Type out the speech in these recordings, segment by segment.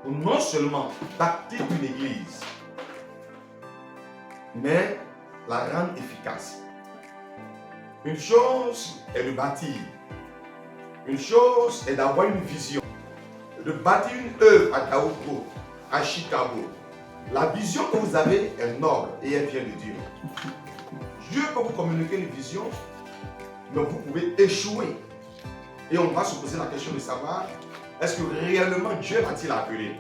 non seulement bâtir une église, mais la rendre efficace. Une chose est de bâtir. Une chose est d'avoir une vision. De bâtir une œuvre à Taopo, à Chicago. La vision que vous avez est noble et elle vient de Dieu. Dieu peut vous communiquer une vision, mais vous pouvez échouer. Et on va se poser la question de savoir, est-ce que réellement Dieu va-t-il appeler?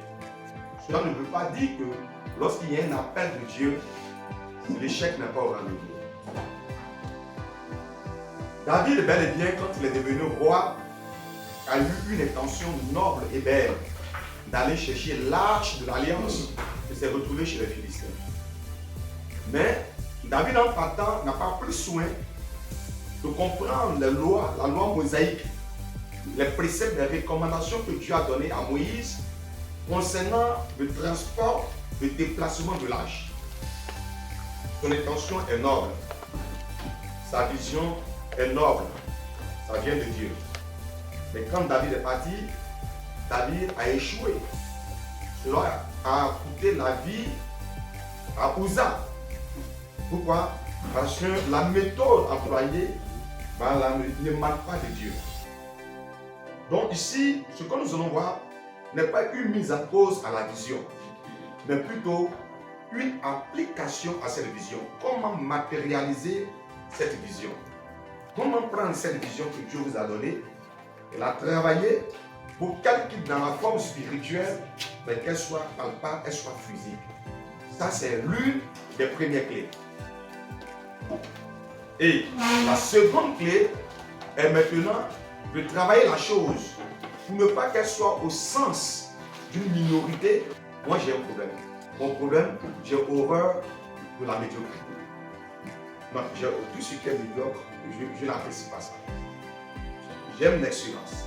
Cela ne veut pas dire que lorsqu'il y a un appel de Dieu, l'échec n'est pas au rendez-vous. David, bel et bien, quand il est devenu roi, a eu une intention noble et belle d'aller chercher l'arche de l'alliance qui s'est retrouvée chez les Philistins. Mais David, en partant, n'a pas pris soin de comprendre les lois, la loi mosaïque, les préceptes, les recommandations que Dieu a données à Moïse concernant le transport, le déplacement de l'arche. Son intention est noble. Sa vision est noble. Ça vient de Dieu. Mais quand David est parti, David a échoué. Cela a coûté la vie à Uza. Pourquoi? Parce que la méthode employée ne manque pas de Dieu. Donc ici, ce que nous allons voir n'est pas une mise en cause à la vision, mais plutôt une application à cette vision. Comment matérialiser cette vision? Comment prendre cette vision que Dieu vous a donnée et la travailler pour qu'elle quitte dans la forme spirituelle, mais qu'elle soit palpable, qu'elle soit physique. Ça, c'est l'une des premières clés. Et la seconde clé est maintenant de travailler la chose pour ne pas qu'elle soit au sens d'une minorité. Moi, j'ai un problème. Mon problème, j'ai horreur de la médiocrité. Non, tout ce qui est médiocre, je n'apprécie pas ça. J'aime l'excellence.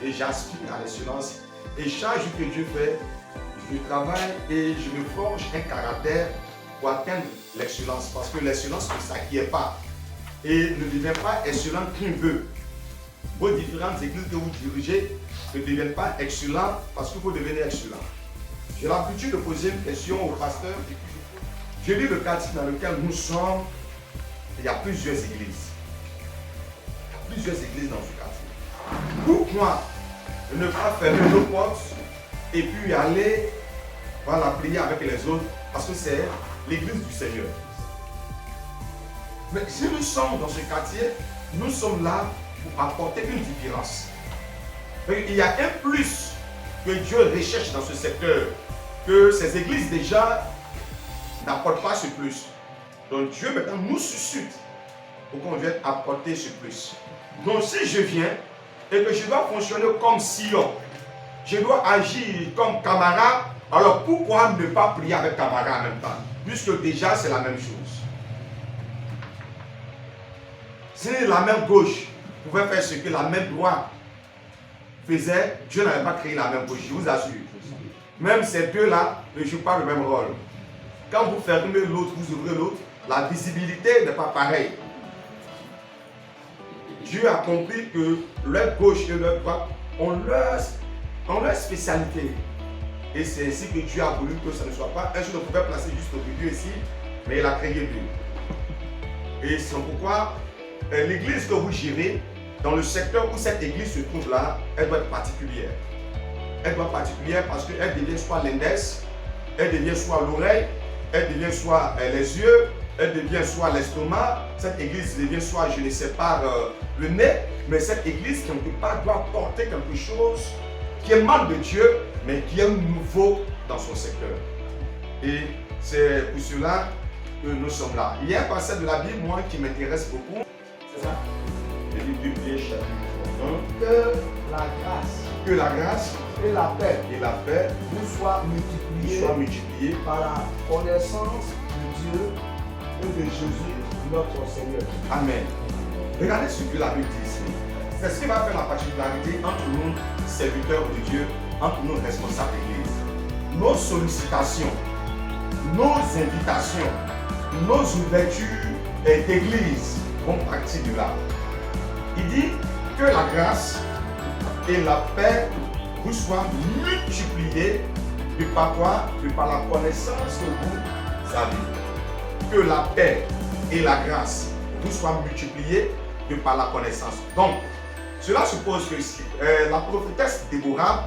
Et j'aspire à l'excellence. Et chaque jour que Dieu fait, je travaille et je me forge un caractère pour atteindre l'excellence. Parce que l'excellence ne s'acquiert pas. Et ne devient pas excellent qui veut. Vos différentes églises que vous dirigez ne deviennent pas excellents parce que vous devenez excellent. J'ai l'habitude de poser une question au pasteur. Je dis le quartier dans lequel nous sommes, il y a plusieurs églises. Plusieurs églises dans ce quartier. Pourquoi ne pas fermer nos portes et puis aller prier avec les autres? Parce que c'est l'église du Seigneur. Mais si nous sommes dans ce quartier, nous sommes là pour apporter une différence. Il y a un plus que Dieu recherche dans ce secteur, que ces églises déjà n'apportent pas ce plus. Donc Dieu maintenant nous suscite pour qu'on vienne apporter ce plus. Donc si je viens et que je dois fonctionner comme Sion, je dois agir comme camarade, alors pourquoi ne pas prier avec camarade en même temps? Puisque déjà c'est la même chose. Si la main gauche pouvait faire ce que la main droite faisait, Dieu n'avait pas créé la main gauche, je vous assure. Même ces deux-là ne jouent pas le même rôle. Quand vous fermez l'autre, vous ouvrez l'autre, la visibilité n'est pas pareille. Dieu a compris que leur gauche et leur droite ont leur spécialité. Et c'est ainsi que Dieu a voulu que ça ne soit pas un jour de pouvait placer juste au milieu ici, mais il a créé deux. Et c'est pourquoi l'église que vous gérez, dans le secteur où cette église se trouve là, elle doit être particulière. Elle doit être particulière parce qu'elle devient soit l'index, elle devient soit l'oreille, elle devient soit les yeux, elle devient soit l'estomac, cette église devient soit, je ne sais pas, le nez, mais cette église, quelque part, doit porter quelque chose qui émane de Dieu, mais qui est nouveau dans son secteur. Et c'est pour cela que nous sommes là. Il y a un passage de la Bible, moi, qui m'intéresse beaucoup. C'est ça? Le livre du Pierre, chapitre 1. Que la grâce et la paix vous soient multipliées par la connaissance de Dieu et de Jésus, notre Seigneur. Amen. Regardez ce que la Bible dit ici. C'est ce qui va faire la particularité entre nous, serviteurs de Dieu, entre nous, responsables d'église. Nos sollicitations, nos invitations, nos ouvertures d'église vont partir de là. Il dit que la grâce et la paix vous soit multiplié de par quoi? De par la connaissance que vous avez. Que la paix et la grâce vous soient multipliées de par la connaissance. Donc, cela suppose que la prophétesse Déborah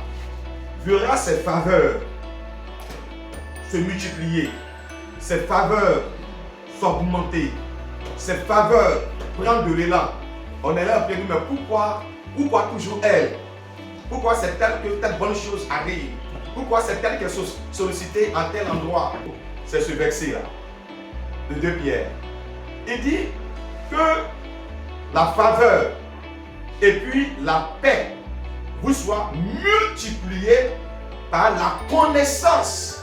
verra ses faveurs se multiplier, ses faveurs s'augmenter, ses faveurs prendre de l'élan. On est là, mais pourquoi toujours elle? Pourquoi c'est elle que telle bonne chose arrive? Pourquoi c'est elle qui est sollicitée à tel endroit? C'est ce verset-là, de 2 Pierre. Il dit que la faveur et puis la paix vous soient multipliées par la connaissance.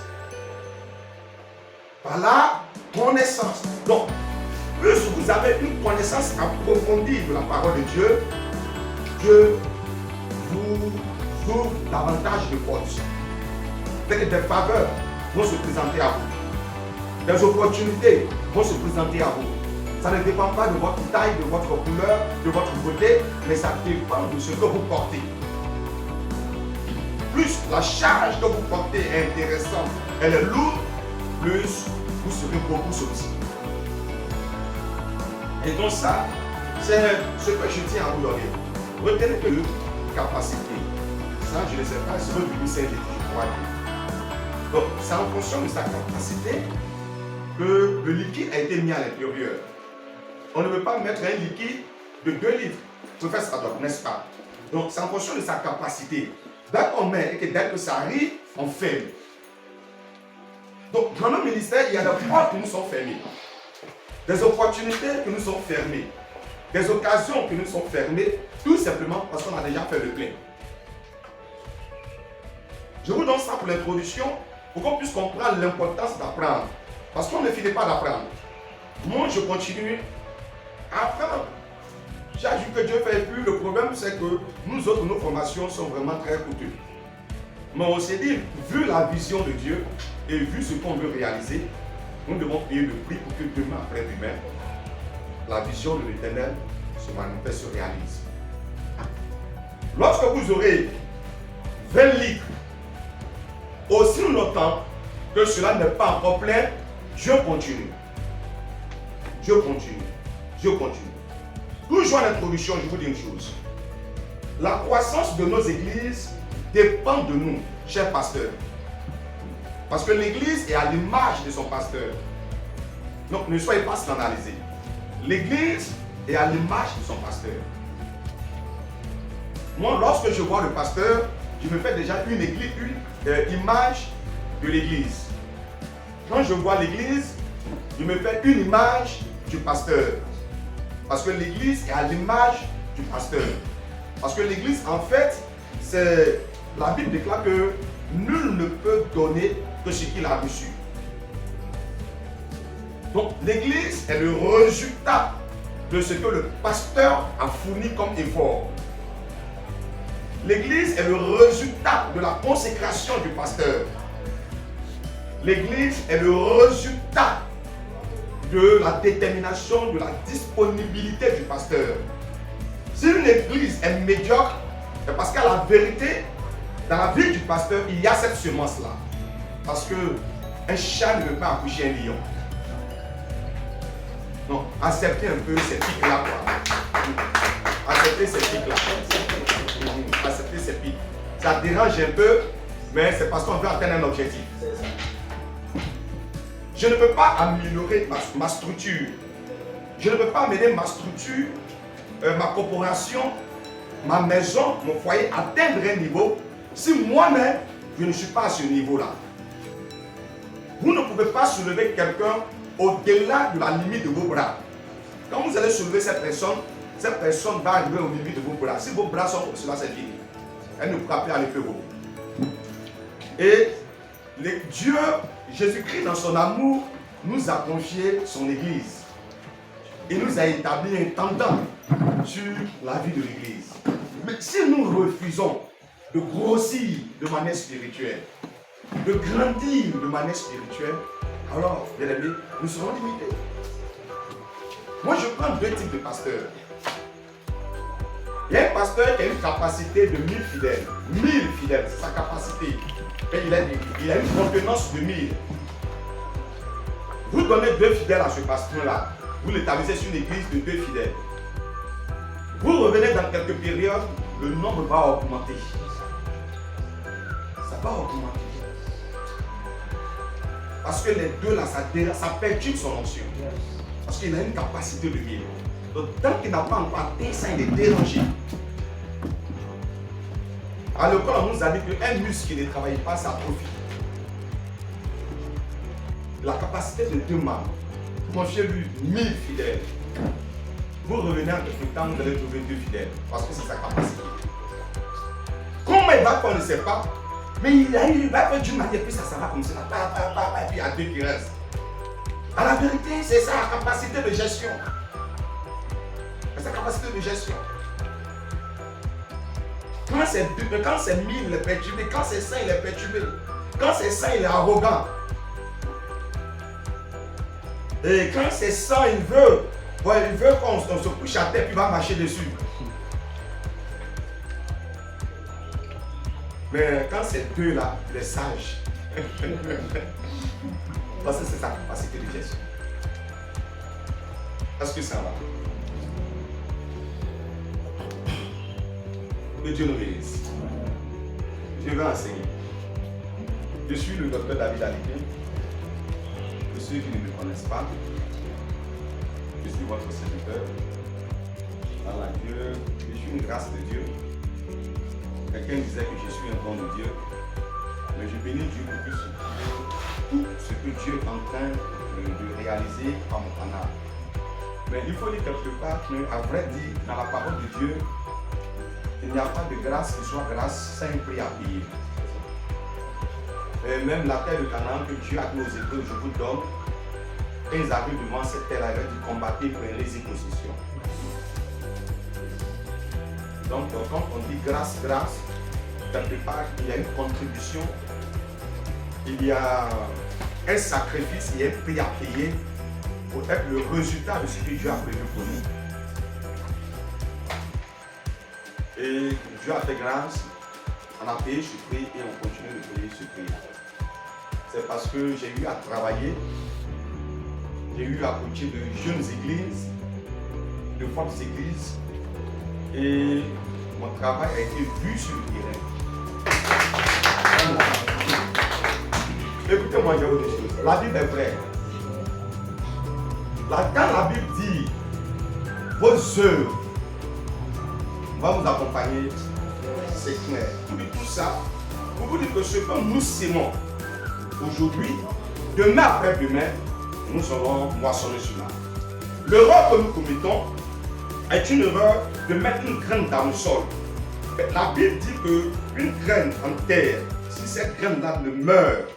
Par la connaissance. Donc, plus vous avez une connaissance approfondie de la parole de Dieu, Dieu vous ouvre davantage de portes. Des faveurs vont se présenter à vous. Des opportunités vont se présenter à vous. Ça ne dépend pas de votre taille, de votre couleur, de votre beauté, mais ça dépend de ce que vous portez. Plus la charge que vous portez est intéressante, elle est lourde, plus vous serez beaucoup sollicité. Et donc ça, c'est ce que je tiens à vous donner. Retenez que la capacité, ça je ne sais pas, c'est le Bible Saint-Jésus, je crois. Donc c'est en fonction de sa capacité que le liquide a été mis à l'intérieur. On ne peut pas mettre un liquide de 2 litres pour faire ça, n'est-ce pas? Donc c'est en fonction de sa capacité. Dès qu'on met et que dès que ça arrive, on ferme. Donc dans nos ministères, il y a des portes qui nous sont fermées. Des opportunités qui nous sont fermées. Des occasions qui nous sont fermées, tout simplement parce qu'on a déjà fait le plein. Je vous donne ça pour l'introduction, pour qu'on puisse comprendre l'importance d'apprendre. Parce qu'on ne finit pas d'apprendre. Moi, je continue à apprendre. Chaque jour que Dieu fait plus, le problème c'est que nous autres, nos formations sont vraiment très coûteuses. Mais on s'est dit, vu la vision de Dieu et vu ce qu'on veut réaliser, nous devons payer le prix pour que demain, après-demain, la vision de l'Éternel se manifeste, se réalise. Lorsque vous aurez 20 litres, aussi longtemps que cela n'est pas encore plein, Dieu continue. Dieu continue. Dieu continue. Toujours en introduction, je vous dis une chose. La croissance de nos églises dépend de nous, chers pasteurs. Parce que l'église est à l'image de son pasteur. Donc ne soyez pas scandalisés. L'église est à l'image de son pasteur. Moi, lorsque je vois le pasteur, je me fais déjà une image de l'église. Quand je vois l'église, je me fais une image du pasteur. Parce que l'église est à l'image du pasteur. Parce que l'église, en fait, c'est la Bible déclare que nul ne peut donner que ce qu'il a reçu. Donc l'église est le résultat de ce que le pasteur a fourni comme effort. L'église est le résultat de la consécration du pasteur. L'église est le résultat de la détermination, de la disponibilité du pasteur. Si une église est médiocre, c'est parce qu'à la vérité, dans la vie du pasteur, il y a cette semence-là. Parce qu'un chat ne veut pas accoucher un lion. Donc, acceptez un peu ces pics-là. Acceptez ces pics-là. Acceptez ces pics. Ça dérange un peu, mais c'est parce qu'on veut atteindre un objectif. Je ne peux pas améliorer ma structure. Je ne peux pas amener ma structure, ma corporation, ma maison, mon foyer atteindre un niveau si moi-même, je ne suis pas à ce niveau-là. Vous ne pouvez pas soulever quelqu'un au-delà de la limite de vos bras. Quand vous allez soulever cette personne va arriver au limite de vos bras. Si vos bras sont comme cela, c'est fini. Elle ne pourra plus aller plus haut. Et Dieu, Jésus-Christ, dans son amour, nous a confié son Église. Il nous a établi un tendant sur la vie de l'Église. Mais si nous refusons de grossir de manière spirituelle, de grandir de manière spirituelle, alors, bien aimés, nous serons limités. Moi, je prends 2 types de pasteurs. Il y a un pasteur qui a une capacité de 1000 fidèles. 1000 fidèles, c'est sa capacité. Et il a une contenance de 1000. Vous donnez 2 fidèles à ce pasteur-là. Vous l'établissez sur une église de 2 fidèles. Vous revenez dans quelques périodes, le nombre va augmenter. Ça va augmenter. Parce que les deux là, ça perturbe son onction. Parce qu'il a une capacité de vivre. Donc tant qu'il n'a pas encore atteint ça, il est dérangé. À l'école, on nous a dit qu'un muscle qui ne travaille pas, ça profite. La capacité de 2 membres. Confiez-lui 1000 fidèles. Vous revenez en quelque temps, vous allez trouver 2 fidèles. Parce que c'est sa capacité. Comment il va faire, on ne sait pas. Mais il va faire d'une manière, puis ça va comme ça. Et puis il y a 2 qui restent. À la vérité, c'est sa capacité de gestion. C'est sa capacité de gestion. Quand c'est 1000, il est perturbé. Quand c'est 100, il est perturbé. Quand c'est 100, il est arrogant. Et quand c'est 100, il veut qu'on se couche à terre puis il va marcher dessus. Mais quand c'est 2 là, il est sage. Parce que c'est sa capacité de gestion. Est-ce que ça va? Que Dieu nous bénisse. Je vais enseigner. Je suis le docteur David Aliké. Pour ceux qui ne me connaissent pas, je suis votre serviteur. Dans Dieu, je suis une grâce de Dieu. Quelqu'un disait que je suis un don de Dieu. Mais je bénis Dieu pour tout ce que Dieu est en train de réaliser en mon canal. Mais il faut dire quelque part qu'à vrai dire, dans la parole de Dieu, il n'y a pas de grâce qui soit grâce sans un prix à payer. Et même la terre de Canaan que Dieu a mis aux Hébreux, je vous donne, quand ils arrivent devant cette terre, il dit combattez, prenez les possession. Donc, quand on dit grâce, quelque part, il y a une contribution, il y a un sacrifice, il y a un prix à payer pour être le résultat de ce que Dieu a prévu pour nous. Et Dieu a fait grâce, on a payé ce prix et on continue de payer ce prix. C'est parce que j'ai eu à travailler, j'ai eu à coacher de jeunes églises, de fortes églises, et mon travail a été vu sur le terrain. Écoutez-moi, je vais vous dire des choses. La Bible est vraie. Quand la Bible dit vos œuvres va vous accompagner, c'est clair. Tout ça, pour vous dire que ce que nous sémons aujourd'hui, demain après-demain, nous serons moissonnés sur l'arbre. L'erreur que nous commettons est une erreur de mettre une graine dans le sol. La Bible dit qu'une graine en terre, si cette graine-là ne meurt,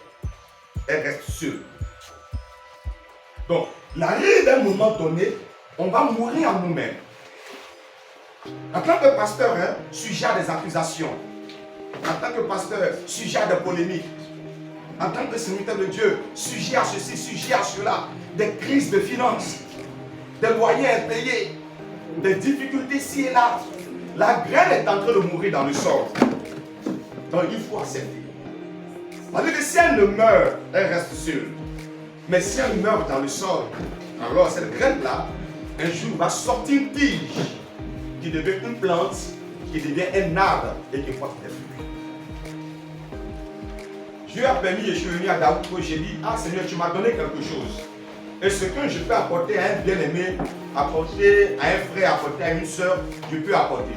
elle reste seule. Donc, l'arrivée d'un moment donné, on va mourir en nous-mêmes. En tant que pasteur, sujet à des accusations. En tant que pasteur, sujet à des polémiques. En tant que serviteur de Dieu, sujet à ceci, sujet à cela. Des crises de finances, des loyers impayés, des difficultés ci et là. La graine est en train de mourir dans le sol. Donc il faut accepter. C'est-à-dire que si elle ne meurt, elle reste seule. Mais si elle meurt dans le sol, alors cette graine-là, un jour va sortir une tige qui devient une plante, qui devient un arbre et qui porte des fruits. Dieu a permis, je suis venu à Daoud, j'ai dit, ah Seigneur, tu m'as donné quelque chose. Et ce que je peux apporter à un bien-aimé, apporter à un frère, apporter à une soeur, je peux apporter.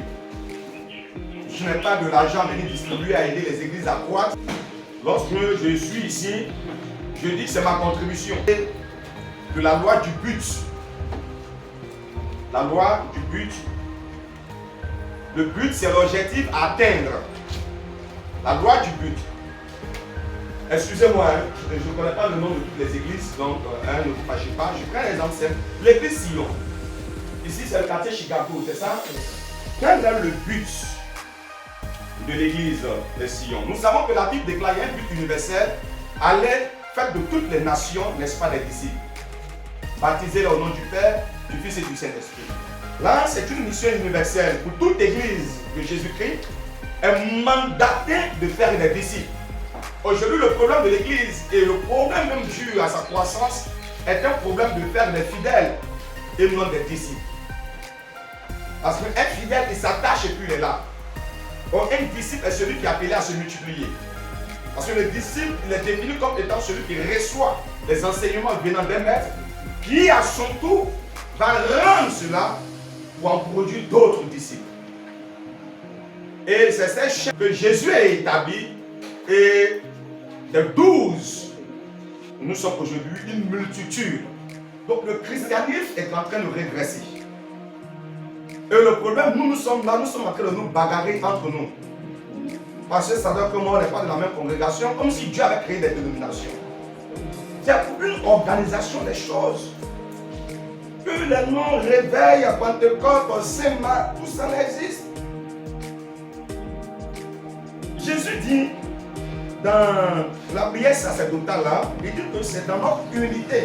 Je n'ai pas de l'argent à venir distribuer, à aider les églises à croître. Lorsque je suis ici, je dis c'est ma contribution. De la loi du but. La loi du but. Le but, c'est l'objectif à atteindre. La loi du but. Excusez-moi, je ne connais pas le nom de toutes les églises, donc ne vous fâchez pas. Je prends l'exemple simple. L'église Sion. Ici, c'est le quartier Chicago, c'est ça? Quel est le but de l'église de Sion? Nous savons que la Bible déclare un but universel. Allez, faites de toutes les nations, n'est-ce pas, les disciples. Baptisez-les au nom du Père, du Fils et du Saint-Esprit. Là, c'est une mission universelle pour toute église de Jésus-Christ est mandatée de faire des disciples. Aujourd'hui, le problème de l'église et le problème même dû à sa croissance est un problème de faire des fidèles et non des disciples. Parce qu'un fidèle, il s'attache et puis il est là. Or, un disciple est celui qui est appelé à se multiplier. Parce que le disciple, il est défini comme étant celui qui reçoit les enseignements venant d'un maître, qui à son tour va rendre cela pour en produire d'autres disciples. Et c'est ces chaînes que Jésus a établi et des 12, nous sommes aujourd'hui une multitude. Donc le christianisme est en train de régresser. Et le problème, nous sommes là, nous sommes en train de nous bagarrer entre nous. Parce que ça veut dire que moi, on n'est pas de la même congrégation, comme si Dieu avait créé des dénominations. C'est une organisation des choses. Que les noms réveillent à Pentecôte, Saint-Marc, tout ça existe. Jésus dit dans la prière sacerdotale là, il dit que c'est dans notre unité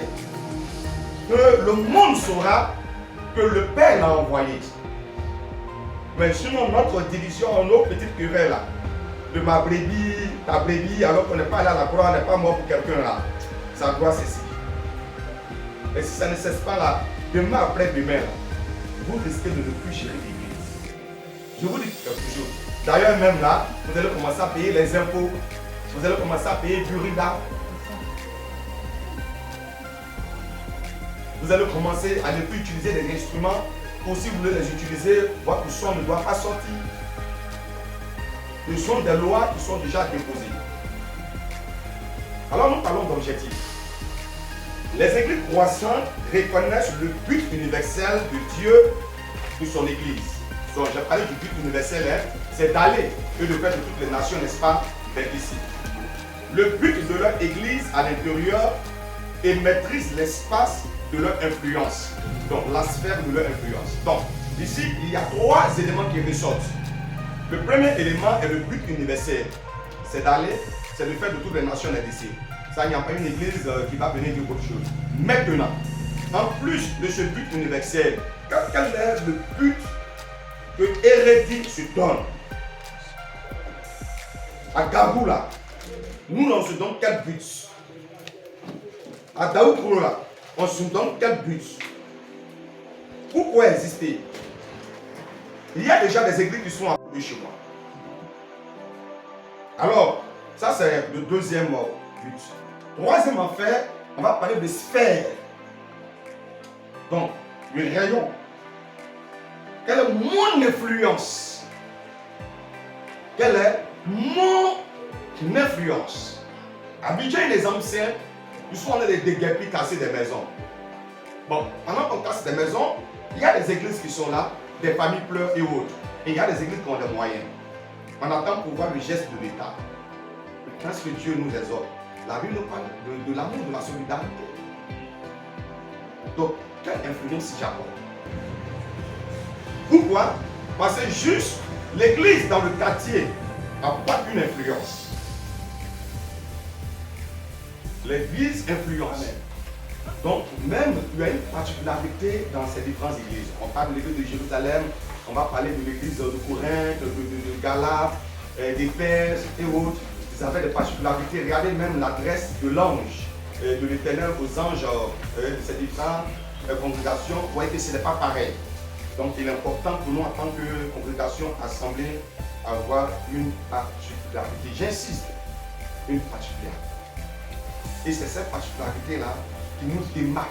que le monde saura que le Père l'a envoyé. Mais sinon notre division, nos petites querelles là, de ma brebis, ta brebis, alors qu'on n'est pas allé à la croix, on n'est pas mort pour quelqu'un là, ça doit cesser. Et si ça ne cesse pas là, demain après demain, là, vous risquez de ne plus gérer l'église. Je vous dis quelque chose. D'ailleurs, même là, vous allez commencer à payer les impôts. Vous allez commencer à payer du RIDA. Vous allez commencer à ne plus utiliser des instruments. Ou si vous voulez les utiliser, votre son ne doit pas sortir. Ce sont des lois qui sont déjà déposées. Alors nous parlons d'objectifs. Les églises croissantes reconnaissent le but universel de Dieu pour son église. Donc j'ai parlé du but universel, c'est d'aller et de faire de toutes les nations, n'est-ce pas, des disciples. Le but de leur église à l'intérieur est maîtrise l'espace de leur influence. Donc la sphère de leur influence. Donc ici, il y a 3 éléments qui ressortent. Le premier élément est le but universel. C'est d'aller, c'est de faire de toutes les nations des disciples. Ça, il n'y a pas une église qui va venir dire autre chose. Maintenant, en plus de ce but universel, quel est le but que Hérédie se donne? À Gabou là, nous on se donne quel but? À Daoukro là, on se donne quel but? Pourquoi exister? Il y a déjà des églises qui sont à côté de chez moi. Alors, ça c'est le deuxième but. Troisième affaire, on va parler de sphère. Donc, le rayon. Quelle est mon influence? Quelle est mon influence? Abidjan et les anciens, ils sont allés des déguerpis casser des maisons. Bon, pendant qu'on casse des maisons, il y a des églises qui sont là, des familles pleurent et autres. Et il y a des églises qui ont des moyens. On attend pour voir le geste de l'État. Qu'est-ce que Dieu nous exhorte? La Bible nous parle de l'amour, de la solidarité. Donc, quelle influence j'apporte? Pourquoi? Parce que juste l'église dans le quartier n'a pas une influence. L'église influence. Donc, même il y a une particularité dans ces différentes églises. On parle de l'église de Jérusalem, on va parler de l'église de Corinthe, de Galate, d'Éphèse et autres. Ils avaient des particularités. Regardez même l'adresse de l'ange de l'Éternel aux anges de ces différentes congrégations. Vous voyez que ce n'est pas pareil. Donc, il est important pour nous en tant que congrégation assemblée avoir une particularité. J'insiste, une particularité. Et c'est cette particularité-là qui nous démarque.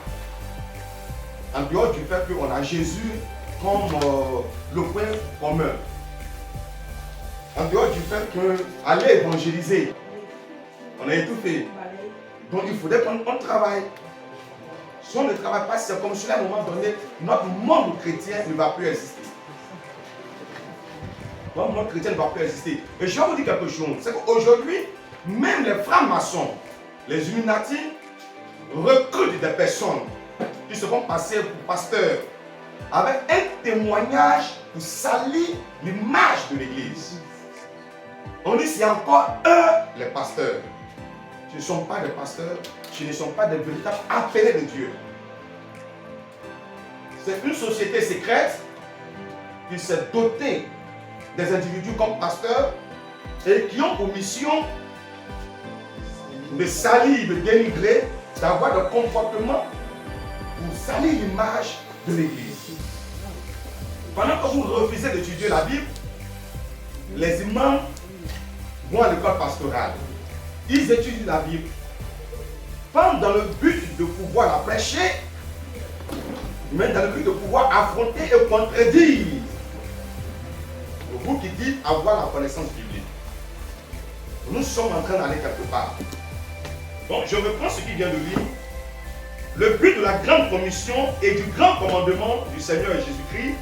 En dehors du fait qu'on a Jésus comme le point commun. En dehors du fait qu'aller évangéliser, on a étouffé. Donc il faudrait qu'on travaille. Si on ne travaille pas, c'est comme si à un moment donné, notre monde chrétien ne va plus exister. Notre monde chrétien ne va plus exister. Et je vais vous dire quelque chose. C'est qu'aujourd'hui, même les francs-maçons, les Illuminati, recrutent des personnes qui se vont passer pour pasteurs avec un témoignage pour salir l'image de l'Église. On dit c'est encore eux les pasteurs. Ce ne sont pas des pasteurs, ce ne sont pas des véritables appelés de Dieu. C'est une société secrète il s'est doté des individus comme pasteurs et qui ont pour mission de salir, de dénigrer, d'avoir des comportements pour salir l'image de l'Église. Pendant que vous refusez d'étudier la Bible, les imams vont à l'école pastorale. Ils étudient la Bible, pas dans le but de pouvoir la prêcher, mais dans le but de pouvoir affronter et contredire. Vous qui dites avoir la connaissance biblique. Nous sommes en train d'aller quelque part. Donc je reprends ce qui vient de lire. Le but de la grande commission et du grand commandement du Seigneur Jésus-Christ,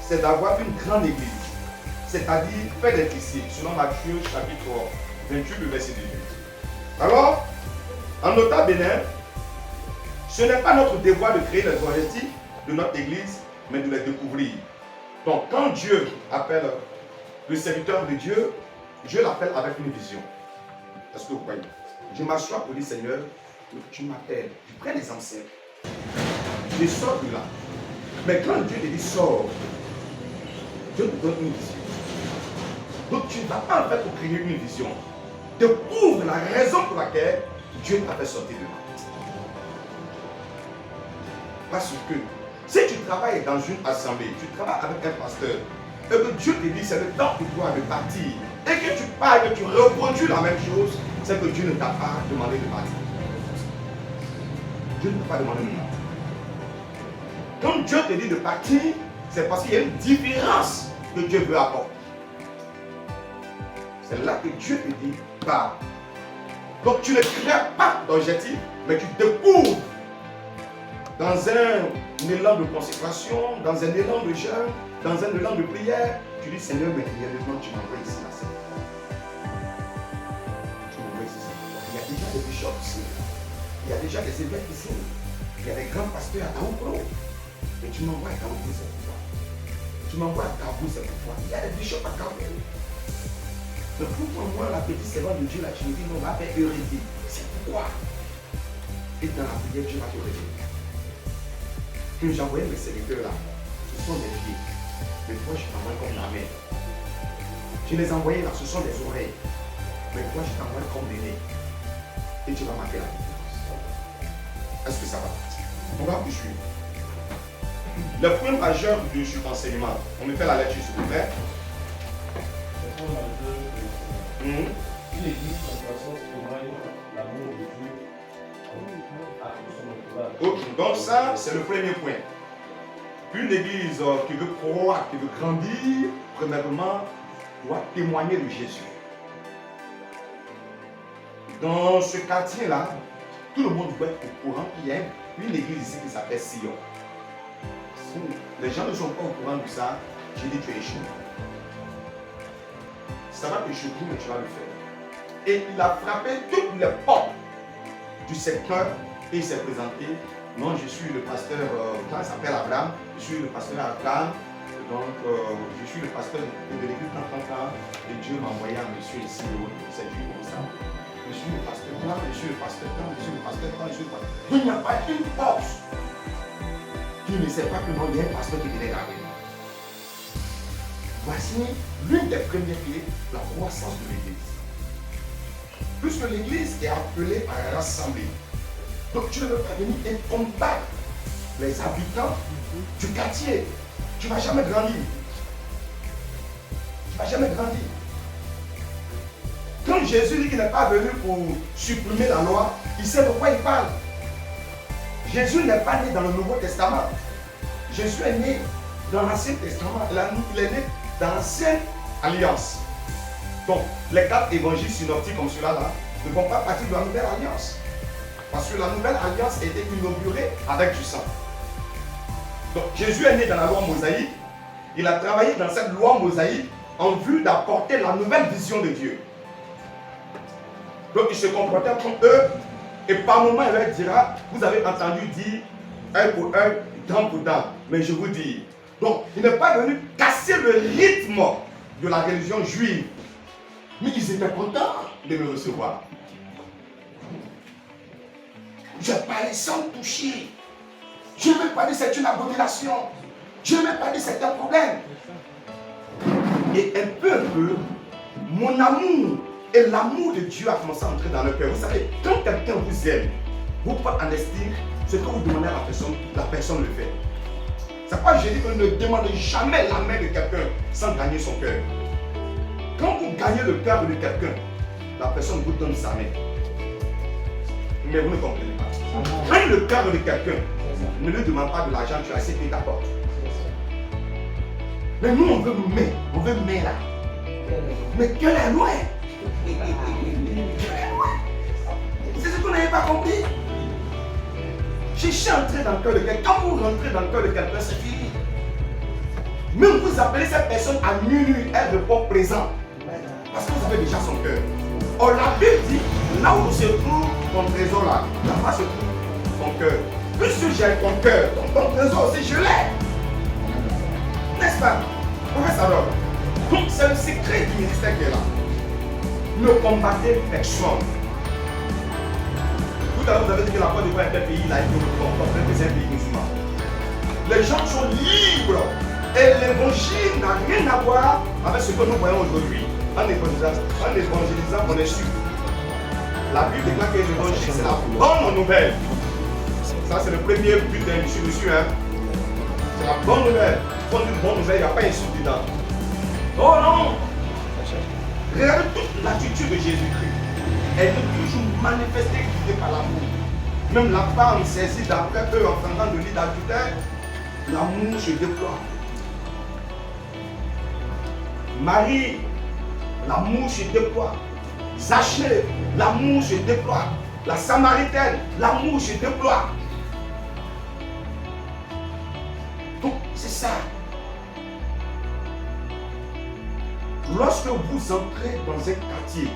c'est d'avoir une grande église. C'est-à-dire faire des disciples, selon Matthieu chapitre 28, le verset 18. Alors, en nota bene, ce n'est pas notre devoir de créer les objectifs de notre église, mais de les découvrir. Donc, quand Dieu appelle le serviteur de Dieu, Dieu l'appelle avec une vision. Est-ce que vous croyez? Je m'assois pour dire, Seigneur, tu m'appelles, tu prends les anciens, je sors de là. Mais quand Dieu te dit sors, Dieu te donne une vision. Donc tu ne vas pas en fait pour créer une vision. Découvre la raison pour laquelle Dieu t'a fait sortir de là. Parce que si tu travailles dans une assemblée, tu travailles avec un pasteur, et que Dieu te dit c'est le temps pour toi de partir, et que tu pars et que tu reproduis la même chose, c'est que Dieu ne t'a pas demandé de partir. Dieu ne t'a pas demandé de partir. Quand Dieu te dit de partir, c'est parce qu'il y a une différence que Dieu veut apporter. C'est là que Dieu te dit pars. Donc tu ne crées pas d'objectif, mais tu découvres dans un élan de consécration, dans un élan de jeûne, dans un élan de prière. Tu dis Seigneur, mais réellement tu m'envoies ici là. Tu m'envoies ici. Il y a déjà des bishops ici. Il y a déjà des évêques ici. Il y a des grands pasteurs à Taoukro. Et tu m'envoies à Taoukro, c'est pour toi. Tu m'envoies à Taoukro, c'est pour toi. Il y a des bishops à Taoukro. Mais pourquoi moi, la petite servante de Dieu, là, tu me dis, non, on va faire hérésie. C'est pourquoi. Et dans la prière, Dieu va te révéler. Quand j'envoyais mes serviteurs là, ce sont des pieds. Mais toi, je t'envoie comme la main. Je les envoyais là, ce sont des oreilles. Mais toi, je t'envoie comme des nez. Et tu vas marquer la différence. Est-ce que ça va? On va poursuivre. Le point majeur de cet enseignement, on me fait la lecture s'il vous plaît. Une église en croissance témoigne l'amour de Dieu à tout son entourage. Ok, donc ça, c'est le premier point. Une église qui veut croître, qui veut grandir, premièrement, doit témoigner de Jésus. Dans ce quartier-là, tout le monde doit être au courant qu'il y a une église ici qui s'appelle Sion. Si les gens ne sont pas au courant de ça, j'ai dit tu es échoué. Ça va te choquer, mais tu vas le faire. Et il a frappé toutes les portes du secteur et il s'est présenté. Non, je suis le pasteur, il s'appelle Abraham, je suis le pasteur Abraham, donc je suis le pasteur de l'église tant, et Dieu m'a envoyé un monsieur ici, c'est Dieu comme ça. Je suis le pasteur là, je suis le pasteur là, je suis le pasteur là, je suis le pasteur. Il n'y a pas une porte qui ne sait pas que non, il y a un pasteur qui venait d'arriver. Voici l'une des premières clés de la croissance de l'église. Puisque l'église est appelée à rassembler. Donc tu ne veux pas venir et combattre les habitants du quartier. Tu ne vas jamais grandir. Tu ne vas jamais grandir. Quand Jésus dit qu'il n'est pas venu pour supprimer la loi, il sait de quoi il parle. Jésus n'est pas né dans le Nouveau Testament. Jésus est né dans l'Ancien Testament. Il est né dans l'Ancienne Alliance. Donc, les 4 évangiles synoptiques comme ceux-là ne font pas partie de la Nouvelle Alliance. Parce que la Nouvelle Alliance a été inaugurée avec du sang. Donc, Jésus est né dans la loi mosaïque. Il a travaillé dans cette loi mosaïque en vue d'apporter la nouvelle vision de Dieu. Donc, il se comportait comme eux. Et par moments, il leur dira, vous avez entendu dire, œil pour œil, dent pour dent. Mais je vous dis, donc, il n'est pas venu casser le rythme de la religion juive. Mais ils étaient contents de me recevoir. Je parlais sans toucher. Je ne vais pas dire c'est une abomination. Je ne vais pas dire c'est un problème. Et un peu, mon amour et l'amour de Dieu a commencé à entrer dans le cœur. Vous savez, quand quelqu'un vous aime, vous pouvez en estime ce que vous demandez à la personne le fait. C'est pourquoi je dis que ne demandez jamais la main de quelqu'un sans gagner son cœur. Quand vous gagnez le cœur de quelqu'un, la personne vous donne sa main. Mais vous ne comprenez pas. Gagne le cœur de quelqu'un, ne lui demande pas de l'argent, tu as assez payé ta porte. Mais nous, on veut main là. Mais quel est loin? C'est ce qu'on n'avait pas compris. Cherchez à entrer dans le cœur de quelqu'un. Quand vous rentrez dans le cœur de quelqu'un, c'est fini. Même vous appelez cette personne à minuit, elle répond présent. Parce que vous avez déjà son cœur. Or la Bible dit, là où se trouve ton trésor là-bas se trouve ton cœur. Puisque j'ai ton cœur, ton trésor aussi je l'ai. N'est-ce pas? Professeur alors. Donc c'est le secret du ministère qui est là. Ne combattez personne. Tout à l'heure vous avez dit que la Côte d'Ivoire est un pays laïque, c'est un pays musulman. Les gens sont libres. Et l'évangile n'a rien à voir avec ce que nous voyons aujourd'hui. En évangélisant, on est sûr. La Bible déclare que l'évangile, c'est la bonne nouvelle. Ça, c'est le premier but d'un monsieur. Hein. C'est la bonne nouvelle. Quand on dit bonne nouvelle, il n'y a pas insulte dedans. Oh non! Regardez toute l'attitude de Jésus-Christ. Elle est toujours manifestée, guidée par l'amour. Même la femme saisie d'après eux en train de lit d'adultère, l'amour se déploie. Marie, l'amour se déploie. Zachée, l'amour se déploie. La Samaritaine, l'amour se déploie. Donc, c'est ça. Lorsque vous entrez dans un quartier,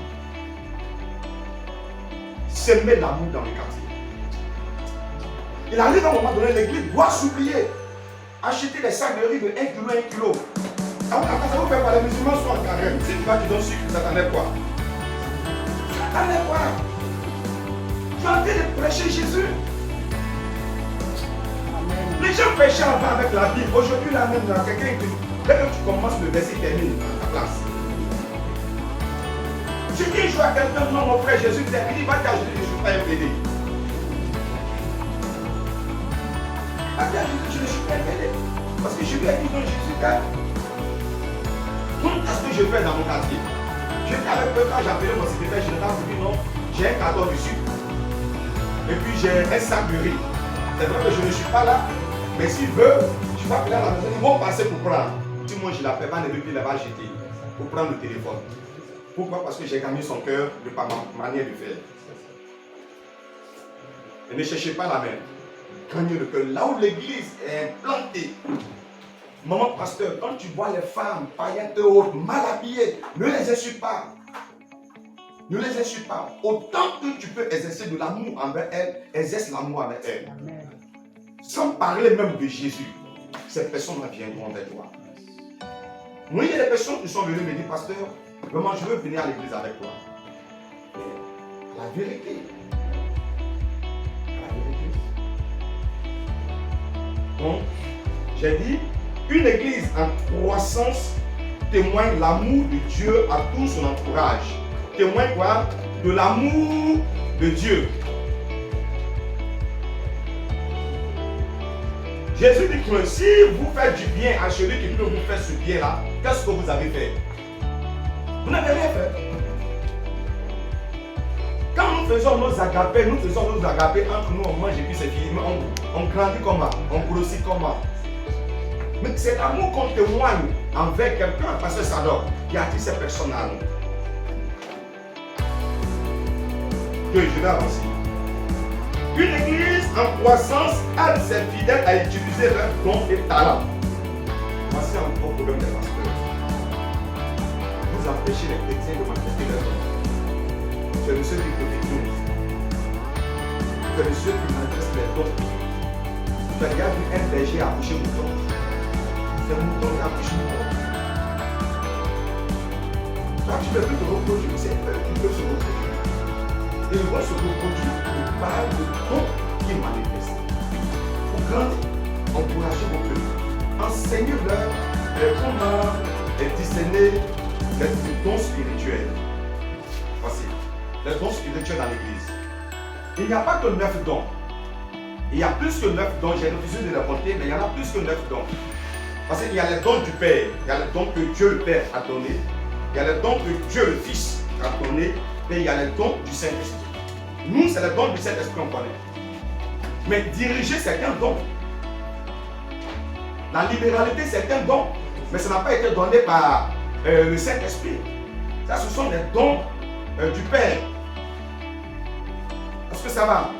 semez l'amour dans le quartier. Il arrive à un moment donné, l'église doit s'oublier. Acheter des sacs de riz de 1 kg, 1 kg. Ça vous fait quoi? Les musulmans sont en carême. Si tu vas, tu donnes sucre, ça t'enlève quoi? Ça t'enlève quoi? Tu es en train de prêcher Jésus. Les gens prêchaient avant avec la Bible. Aujourd'hui, là même, quelqu'un qui, dès que tu commences le verset, termine à ta place. Je dis un jour à quelqu'un, non, mon frère Jésus, il dit, va t'ajouter, je ne suis pas un PD. Va t'ajouter, je ne suis pas un PD. Parce que je lui ai dit, non, Jésus, quand qu'est-ce que je fais dans mon quartier? J'étais avec eux quand j'appelais mon secrétaire général pour dire non, j'ai un carton de sucre. Et puis j'ai un sac de riz. C'est vrai que je ne suis pas là, mais s'il veut, je vais appeler à la maison, ils vont passer pour prendre. Si moi je l'appelle, pas ne veut plus l'avoir jeté pour prendre le téléphone. Pourquoi? Parce que j'ai gagné son cœur de par ma manière de faire. Et ne cherchez pas la main. Gagnez le cœur. Là où l'église est implantée. Maman pasteur, quand tu vois les femmes païennes et autres mal habillées, ne les insulte pas. Ne les insulte pas. Autant que tu peux exercer de l'amour envers elles, exerce l'amour envers elles. Sans parler même de Jésus, ces personnes viendront vers toi. Moi, il y a des personnes qui sont venues me dire, pasteur, vraiment je veux venir à l'église avec toi. La vérité. La vérité. Donc, j'ai dit, une église en croissance témoigne l'amour de Dieu à tout son entourage. Témoigne quoi? De l'amour de Dieu. Jésus dit que si vous faites du bien à celui qui peut vous faire ce bien-là, qu'est-ce que vous avez fait? Vous n'avez rien fait. Quand nous faisons nos agapés, entre nous, on mange et puis c'est fini. On grandit comment? On grossit comment? Mais c'est l'amour qu'on témoigne envers quelqu'un, parce que ça donne, qui attire ces personnes à nous. Que je vais avancer. Une église en croissance, elle s'est fidèle à utiliser leurs dons et talents. Voici un gros problème des pasteurs. Vous empêchez les chrétiens de manifester leurs dons. C'est le seul qui prophétise. C'est le seul qui manifeste les dons. Tu as déjà vu un berger accoucher mouton. C'est un mouton qui accouche mouton. Toi, tu ne peux plus te reproduire, c'est eux qui peuvent se reproduire. Et ils vont se reproduire par le don qui manifeste. Pour grandir, encourager vos peuples. Enseignez-leur comment et discerner les dons spirituels. Voici, les dons spirituels dans l'église. Il n'y a pas que 9 dons. Il y a plus que 9 dons. J'ai refusé de les compter, mais il y en a plus que 9 dons. Parce qu'il y a les dons du Père, il y a les dons que Dieu le Père a donné, il y a les dons que Dieu le Fils a donné, et il y a les dons du Saint-Esprit. Nous, c'est les dons du Saint-Esprit qu'on connaît. Mais diriger, c'est un don. La libéralité, c'est un don. Mais ça n'a pas été donné par le Saint-Esprit. Ça, ce sont les dons du Père. Est-ce que ça va?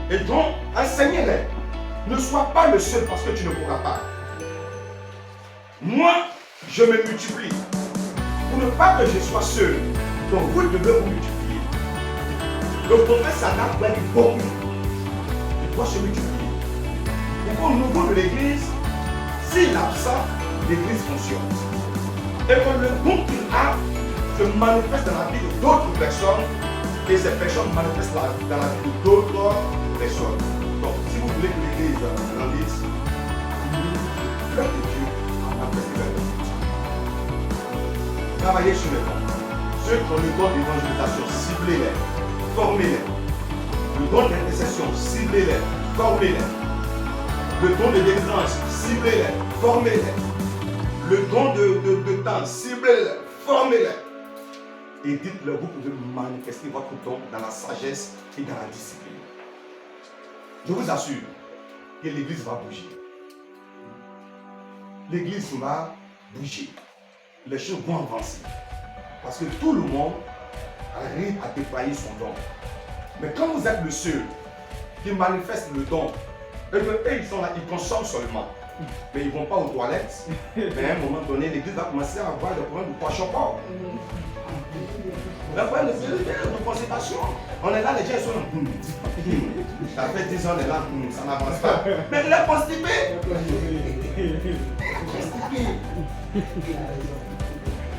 Et donc, enseignez-les. Ne sois pas le seul parce que tu ne pourras pas. Moi, je me multiplie. Pour ne pas que je sois seul. Donc, vous devez vous multiplier. Le prophète Sadat doit dire beaucoup. Il doit se multiplier. Pour au niveau de l'église, s'il est absent, l'église fonctionne. Et que le don qu'il a se manifeste dans la vie d'autres personnes et ces personnes manifestent dans la vie d'autres personnes. Donc, si vous voulez que l'église grandisse, l'œuvre de Dieu a manifesté l'œuvre. Travaillez sur les dons. Ceux qui ont le don d'évangélisation, ciblez-les, formez-les. Le don d'intercession, ciblez-les, formez-les. Le don de délivrance, ciblez-les, formez-les. Le don de temps, ciblez-les, formez-les. Et dites-leur, vous pouvez manifester votre don dans la sagesse et dans la discipline. Je vous assure que l'église va bouger. L'église va bouger. Les choses vont avancer. Parce que tout le monde arrive à déployer son don. Mais quand vous êtes le seul qui manifeste le don, et eux, ils sont là, ils consomment seulement. Mais ils ne vont pas aux toilettes. Mais à un moment donné, l'église va commencer à avoir des problèmes de poisson corps. Le problème de constipation. On est là, les gens sont là. Ça fait 10 ans, on est là, ça n'avance pas. Mais il est constipé.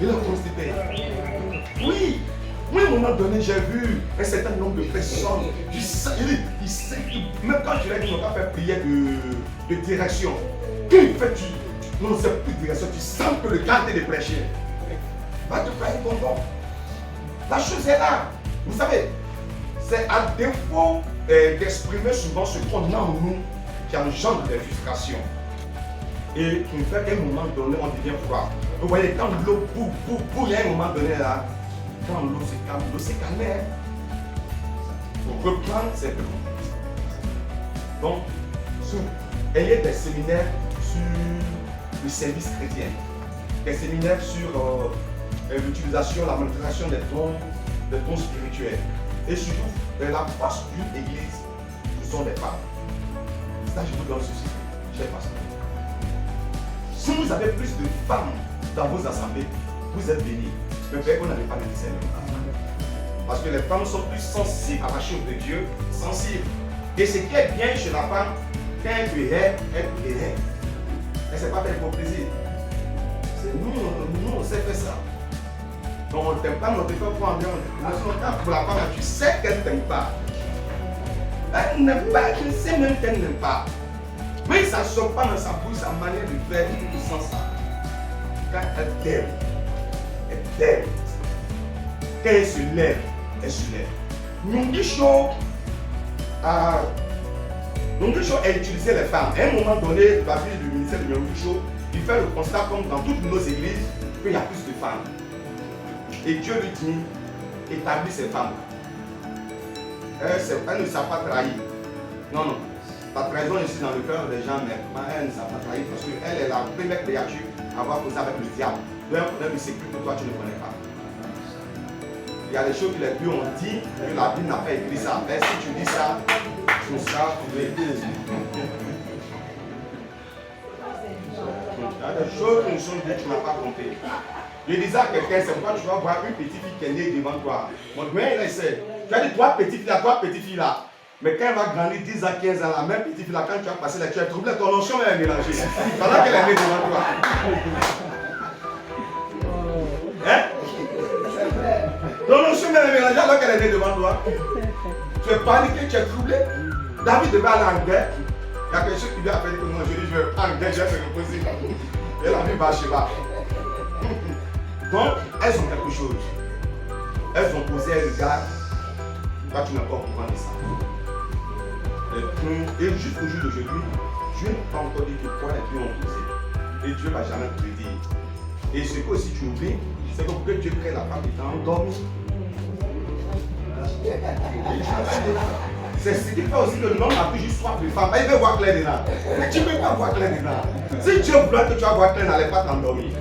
Il est constipé. Oui. Oui, à un moment donné, j'ai vu un certain nombre de personnes. Même quand je l'ai dit, on va faire prière de direction. Quand il fait, tu n'as plus de direction, tu sens que le garde est prêché. Va te faire ton don. La chose est là. Vous savez, c'est à défaut d'exprimer souvent ce qu'on a en nous qui engendre des frustrations. Et qui fait qu'à un moment donné, on devient froid. Vous voyez, quand l'eau bouille, à un moment donné là, quand l'eau se calme, pour reprendre ses blocs. Donc, ayez des séminaires sur le service chrétien, des séminaires sur l'utilisation, la manifestation des dons spirituels. Et surtout, la force d'une église, ce sont les femmes. Ça, je vous donne ceci, cher pasteur. Si vous avez plus de femmes dans vos assemblées, vous êtes bénis. Mais peut-être que vous n'avez pas de discernement. Parce que les femmes sont plus sensibles à la chose de Dieu, sensibles. Et ce qui est bien chez la femme, quand elle te hait, elle te hait. Elle ne sait pas faire l'hypocrisie. Nous, on sait faire ça. Donc on ne t'aime pas, mais on te fait pour en bien. Pour la femme, tu sais qu'elle ne t'aime pas. Elle n'aime pas, tu sais même qu'elle n'aime pas. Mais ça ne sort pas dans sa bouche, sa manière de faire, tu sens ça. Quand elle t'aime, elle t'aime. Quand elle se lève, elle se lève. Nyongisho a utilisé les femmes. À un moment donné, la vie du ministère de Nyongisho, il fait le constat comme dans toutes nos églises qu'il y a plus de femmes. Et Dieu lui dit, établis ces femmes. Elles ne savent pas trahir. Non, non. La trahison ici dans le cœur des gens, mais elle ne savent pas trahir parce qu'elle est la première créature à avoir causé avec le diable. Donc, un problème de sécurité que toi tu ne connais pas. Il y a des choses que les dieux ont dit, que la Bible n'a pas écrit ça. Mais si tu dis ça, tu seras trouvé. Il y a des choses que nous sommes dites que tu n'as pas compris. Je disais à quelqu'un, c'est pourquoi tu vas voir une petite fille qui est née devant toi. Mon grand, il essaie. Tu as dit trois petites filles là. Mais quand elle va grandir 10 à 15 ans, la même petite fille là, quand tu vas passer là, tu es troublé, ton notion est mélangée. Pendant qu'elle est née devant toi. Hein? Ton notion est mélangée alors qu'elle est née devant toi. Tu es paniqué, tu es troublé. David devait aller en guerre. Il y a quelque chose qui lui a fait que moi je dis, je vais en guerre, je vais me reposer. Et la vie va chez moi. Donc, elles ont quelque chose. Elles ont posé un regard. Toi, tu n'es pas au courant de ça. Et jusqu'au jour d'aujourd'hui, Dieu n'a pas encore dit que quoi les dieux ont posé. Et Dieu ne va jamais te le dire. Et ce que aussi tu oublies, c'est que pour que Dieu crée la femme qui t'a endormi. C'est ce qui fait aussi que l'homme a toujours soif de femme. Il veut voir clair dedans. Mais tu ne peux pas voir clair dedans. Si Dieu voulait que tu vas voir clair, n'allait pas t'endormir.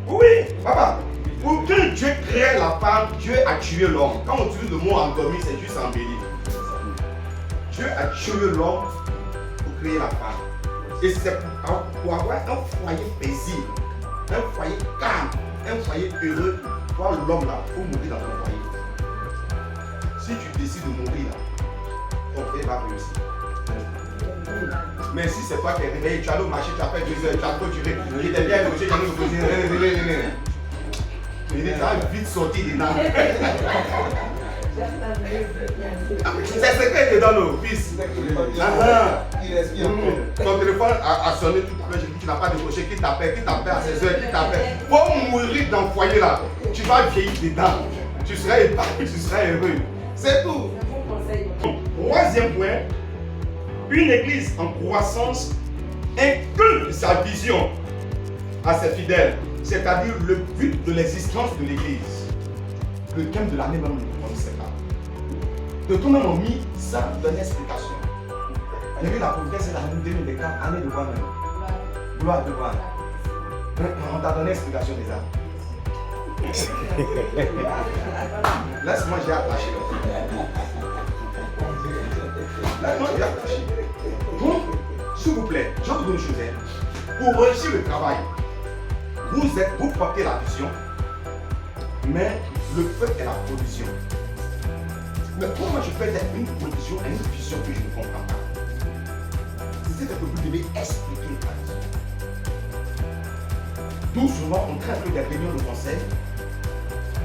Oui, papa. Pour que Dieu crée la femme, Dieu a tué l'homme. Quand on utilise le mot endormi, c'est juste embelli. Dieu a tué l'homme pour créer la femme. Et c'est pour avoir un foyer paisible, un foyer calme, un foyer heureux. Toi, l'homme là, il faut mourir dans ton foyer. Si tu décides de mourir là, ton foyer va réussir. Mais si c'est toi qui es réveillé, tu as allé au marché, tu as fait 2 heures, tu as clôturé, tu t'es bien logé, tu as allé au poser. Mais tu as vite sorti dedans. C'est ce que te donne au fils. Ton téléphone a sonné tout à l'heure, tu n'as pas décroché. Qui t'appelle à 16 heures, qui t'appelle. Pour mourir dans le foyer là, tu vas vieillir dedans. Tu seras épanoui, tu seras heureux. C'est tout. Troisième point, une église en croissance inculque sa vision à ses fidèles, c'est-à-dire le but de l'existence de l'église. Le thème de l'année même, on ne sait pas. De tout le monde ont mis ça dans l'explication. Il y a eu la prophétie, c'est l'année 2024, année de quoi même? Gloire de quoi? On t'a donné l'explication déjà. Laisse-moi, j'ai attaché. Laisse-moi, j'ai attaché. Donc, s'il vous plaît, je vous donne une chose. Pour réussir le travail, vous portez la vision, mais le feu est la provision. Mais comment je peux être une provision et une vision que je ne comprends pas? C'est ce que vous devez expliquer la vision. Tout souvent, on crée un peu des réunions de conseil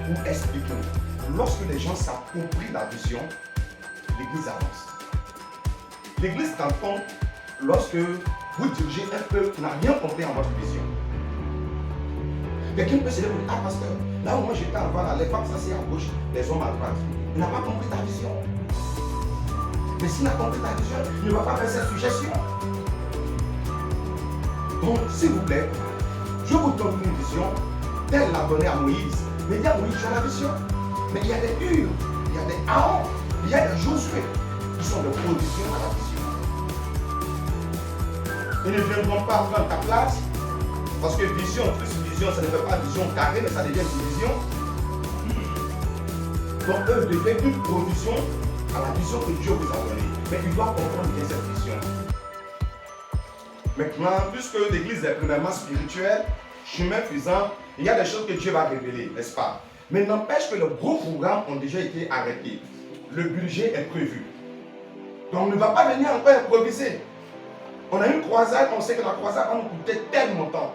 pour expliquer. Lorsque les gens s'approprient la vision, l'église avance. L'église t'entend lorsque vous dirigez un peuple qui n'a rien compris en votre vision. Quelqu'un peut se dire, ah pasteur, là où moi j'étais en bas, les femmes s'asseyent à gauche, les hommes à droite. Il n'a pas compris ta vision. Mais s'il a compris ta vision, il ne va pas faire cette suggestion. Donc, s'il vous plaît, je vous donne une vision telle l'a donnée à Moïse. Mais il y a Moïse, tu as la vision. Mais il y a des Hur, il y a des Aaron, il y a des Josué qui sont des provisions à la vision. Ils ne viendront pas prendre ta place parce que vision plus vision, ça ne fait pas vision carrée, mais ça devient une vision. Donc eux deviennent une provision à la vision que Dieu vous a donnée. Mais ils doivent comprendre bien cette vision. Maintenant, puisque l'église est premièrement spirituelle, chemin faisant, il y a des choses que Dieu va révéler, n'est-ce pas? Mais n'empêche que les gros programmes ont déjà été arrêtés. Le budget est prévu. Donc on ne va pas venir encore improviser. On a une croisade, on sait que la croisade va nous coûter tel montant.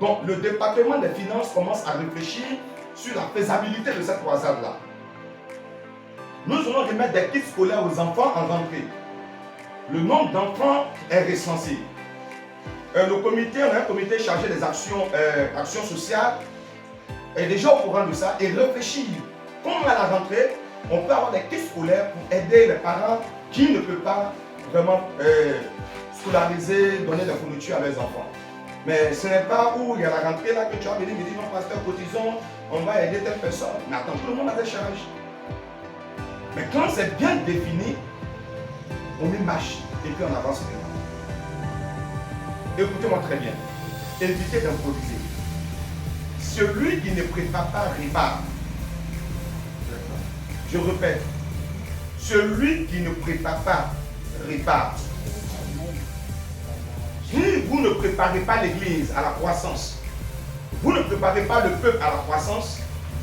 Donc le département des finances commence à réfléchir sur la faisabilité de cette croisade-là. Nous allons remettre des kits scolaires aux enfants en rentrée. Le nombre d'enfants est recensé. Le comité, on a un comité chargé des actions sociales, est déjà au courant de ça et réfléchit. Comme à la rentrée, on peut avoir des kits scolaires pour aider les parents qui ne peuvent pas vraiment scolariser, donner des fournitures à leurs enfants. Mais ce n'est pas où il y a la rentrée là que tu vas venir me dire non, pasteur, cotisons, on va aider telle personne. Mais attends, tout le monde a des charges. Mais quand c'est bien défini, on met marche et puis on avance vraiment. Écoutez-moi très bien. Évitez d'improviser. Celui qui ne prépare pas répare. Je répète. Celui qui ne prépare pas répare. Si vous ne préparez pas l'église à la croissance, vous ne préparez pas le peuple à la croissance,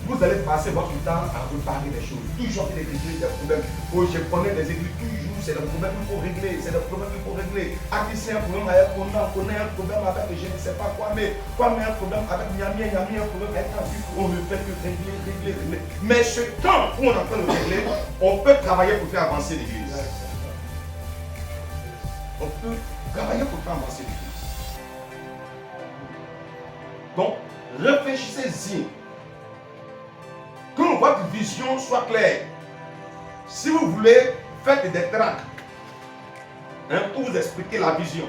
vous allez passer votre temps à réparer les choses. Toujours des églises, des problèmes. Oh, je connais des églises, toujours, c'est le problème qu'il faut régler, c'est le problème qu'il faut régler. Ah, qui c'est un problème avec on connaît un problème avec je ne sais pas quoi, mais un problème avec Niamie, un problème avec un but, on ne fait que régler. Mais ce temps où on est en train de régler, on peut travailler pour faire avancer l'église. On peut travailler pour faire avancer l'église. Donc, Réfléchissez-y. Que votre vision soit claire. Si vous voulez, faites des tracts pour vous expliquer la vision.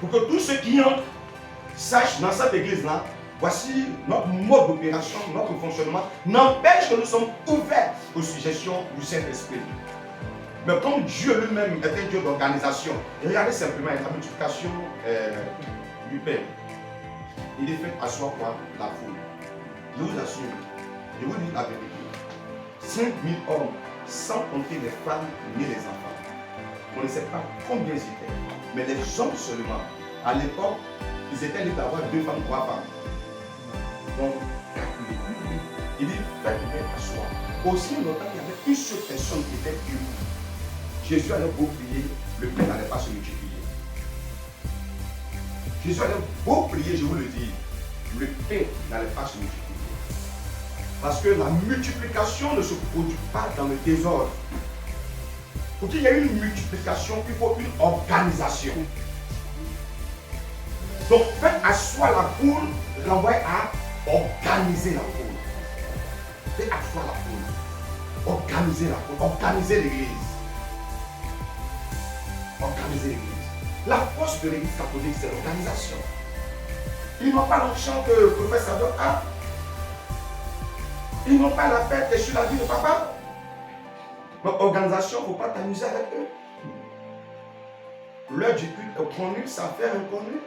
Pour que tous ceux qui entrent sachent dans cette église-là, voici notre mode d'opération, notre fonctionnement, n'empêche que nous sommes ouverts aux suggestions du Saint-Esprit. Mais comme Dieu lui-même est un Dieu d'organisation, regardez simplement la multiplication du Père. Il est fait asseoir quoi? La foule. Je vous assure, je vous dis la vérité. 5000 hommes, sans compter les femmes ni les enfants. On ne sait pas combien ils étaient. Mais les hommes seulement, à l'époque, ils étaient libres d'avoir 2 femmes, 3 femmes. Donc, calculez. Il dit, faites-les asseoir. Aussi longtemps qu'il y avait une seule personne qui était pure. Jésus allait beau prier, le pain n'allait pas se multiplier. Jésus allait beau prier, je vous le dis, le pain n'allait pas se multiplier. Parce que la multiplication ne se produit pas dans le désordre. Pour qu'il y ait une multiplication, il faut une organisation. Donc, faites asseoir la foule, renvoie à organiser la foule. Faites asseoir la foule. Organiser la foule, organiser l'église. Organiser l'église. La force de l'église catholique, c'est l'organisation. Ils n'ont pas l'enchant que le professeur a. Ils n'ont pas la fête sur la vie de papa. Donc, organisation, il ne faut pas t'amuser avec eux. L'heure du culte est connue, ça fait inconnu.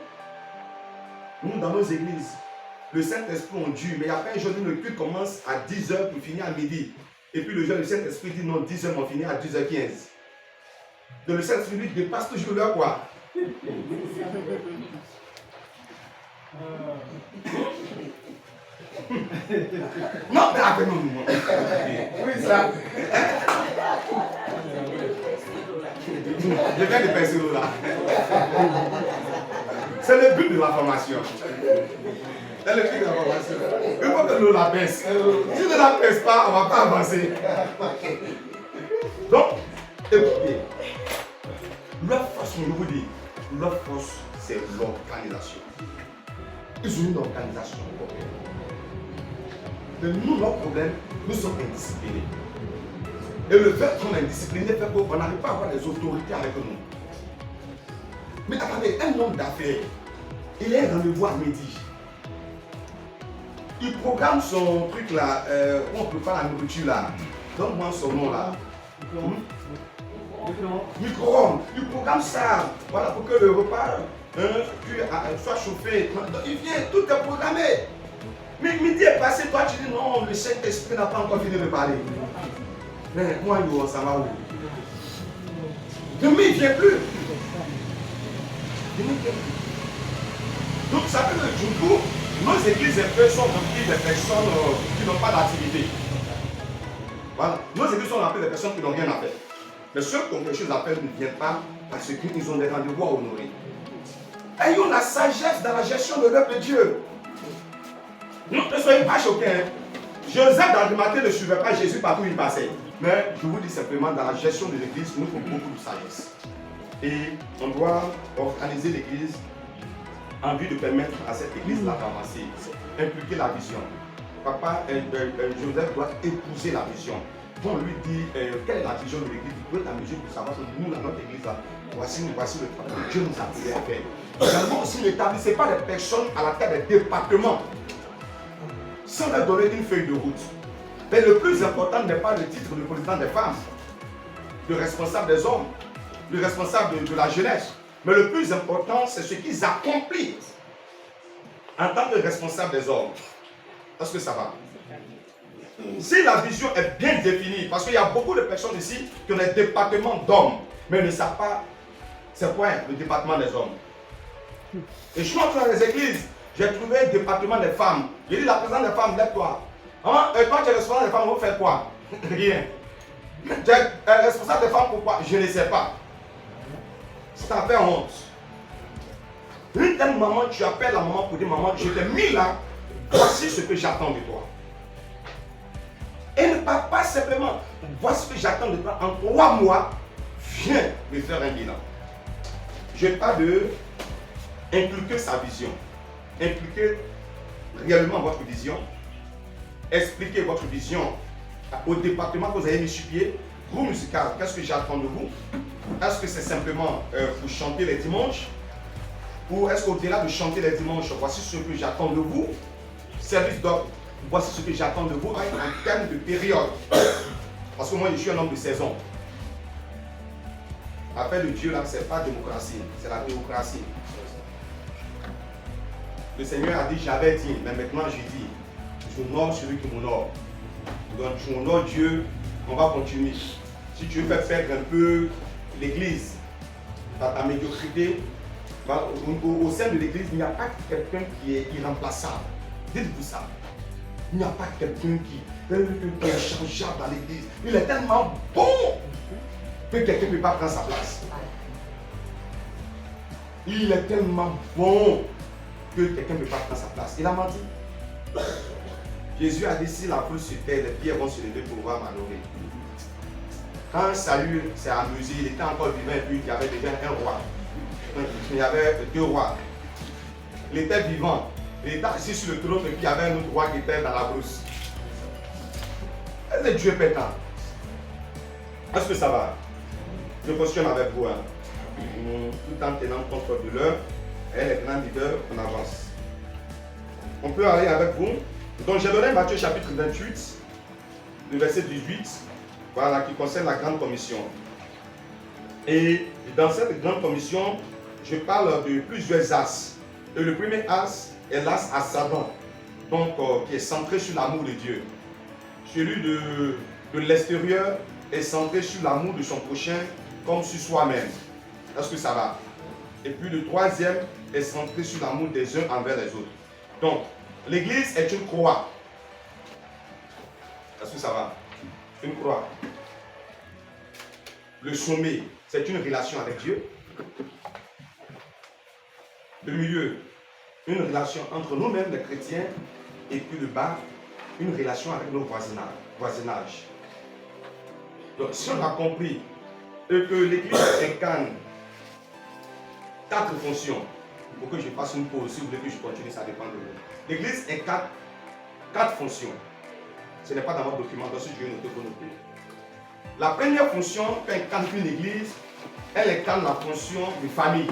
Nous, dans nos églises, le Saint-Esprit on dure, mais il n'y a pas un jour où le culte commence à 10h pour finir à midi. Et puis le jour, le Saint-Esprit dit non, 10h, on finit à 10h15. Donc le Saint-Esprit lui dépasse toujours l'heure, quoi. Non, mais appelons-nous. Oui, ça. Je viens de passer là. C'est le but de la formation. C'est le but de la formation. Il faut que nous la baisse. Si nous ne la baisse pas, on ne va pas avancer. Donc, écoutez. Leur force, je vous dis, leur force, c'est l'organisation. Ils ont une organisation. Mais nous, notre problème, nous sommes indisciplinés. Et le fait qu'on est indiscipliné fait qu'on n'arrive pas à avoir des autorités avec nous. Mais attendez, un homme d'affaires, il est rendez-vous à midi. Il programme son truc là, où on prépare la nourriture là. Donne-moi son nom là. Micro-ondes. Il programme ça. Voilà, pour que le repas soit chauffé. Il vient, tout est programmé. Mais midi est passé, toi tu dis non, le Saint-Esprit n'a pas encore fini de parler. Mais moi, ça va où? Demain, il ne vient plus. Donc, ça fait que du coup, nos églises sont remplies de personnes qui n'ont pas d'activité. Voilà. Nos églises sont remplies de personnes qui n'ont rien à faire. Mais ceux qui ont quelque chose à faire ne viennent pas parce qu'ils ont des rendez-vous à honorer. Ayons la sagesse dans la gestion de l'œuvre de Dieu. Ne soyez pas choqués. Hein. Joseph d'Arimathée ne suivait pas Jésus partout où il passait. Mais je vous dis simplement, dans la gestion de l'église, nous faut beaucoup de sagesse. Et on doit organiser l'église en vue de permettre à cette église-là d'avancer, impliquer la vision. Papa, Joseph doit épouser la vision. On lui dit quelle est la vision de l'église, il doit être en mesure pour savoir que nous, dans notre église, là, voici le travail que Dieu nous a appelé à faire. Également aussi, n'établissez pas des personnes à la tête des départements sans leur donner une feuille de route. Mais le plus important n'est pas le titre de président des femmes, le responsable des hommes, le responsable de la jeunesse. Mais le plus important, c'est ce qu'ils accomplissent en tant que responsable des hommes. Est-ce que ça va? Si la vision est bien définie, parce qu'il y a beaucoup de personnes ici qui ont des départements d'hommes, mais ne savent pas c'est quoi le département des hommes. Et je suis entré dans les églises, j'ai trouvé un département des femmes. J'ai dit la présidente des femmes, lève-toi. Hein? Et toi, tu es responsable des femmes, vous faites quoi? Rien. Tu es responsable des femmes, pourquoi? Je ne sais pas. Ça fait honte. Une telle maman, tu appelles la maman pour dire maman, je t'ai mis là, voici ce que j'attends de toi. Et ne parle pas simplement, voici ce que j'attends de toi. En 3 mois, viens me faire un bilan. Je n'ai pas de inculquer sa vision. impliquez réellement votre vision, expliquez votre vision au département que vous avez mis sur pied. Groupe musical, qu'est-ce que j'attends de vous? Est-ce que c'est simplement pour chanter les dimanches? Ou est-ce qu'au-delà de chanter les dimanches, voici ce que j'attends de vous? Service d'ordre, voici ce que j'attends de vous en termes de période. Parce que moi, je suis un homme de saison. Affaire de Dieu, là, ce n'est pas démocratie, c'est la théocratie. Le Seigneur a dit, j'avais dit, mais maintenant je dis, j'honore celui qui m'honore. Donc, tu honores Dieu, on va continuer. Si tu veux faire perdre un peu l'église, par ta médiocrité, au sein de l'église, il n'y a pas quelqu'un qui est irremplaçable. Dites-vous ça. Il n'y a pas quelqu'un qui est changeable dans l'église. Il est tellement bon que quelqu'un ne peut pas prendre sa place. Il est tellement bon que quelqu'un ne peut pas prendre sa place. Il a menti. Jésus a dit, si la foule se tait, les pierres vont se lever pour pouvoir m'adorer. Quand Saül s'est amusé, il était encore vivant et puis il y avait déjà un roi. Il y avait 2 rois. Il était vivant. Il était assis sur le trône et puis il y avait un autre roi qui était dans la brousse. Est-ce que Dieu est pétant? Est-ce que ça va? Je questionne avec vous. Hein. Tout en tenant compte de l'heure, et les grands leaders, on avance. On peut aller avec vous. Donc j'ai donné Matthieu chapitre 28, le verset 18, voilà, qui concerne la grande commission. Et dans cette grande commission, je parle de plusieurs as. Et le premier as est l'as ascendant, donc qui est centré sur l'amour de Dieu. Celui de l'extérieur est centré sur l'amour de son prochain comme sur soi-même. Est-ce que ça va? Et puis le troisième est centré sur l'amour des uns envers les autres. Donc, l'église est une croix. Est-ce que ça va? Une croix. Le sommet, c'est une relation avec Dieu. Le milieu, une relation entre nous-mêmes, les chrétiens, et puis le bas, une relation avec nos voisinages. Donc, si on a compris que l'église incarne 4 fonctions, il faut que je fasse une pause. Si vous voulez que je continue, ça dépend de vous. L'église incarne 4 fonctions. Ce n'est pas dans votre document, donc si je vais noter, vous notez. La première fonction qu'incarne une église, elle incarne la fonction de famille.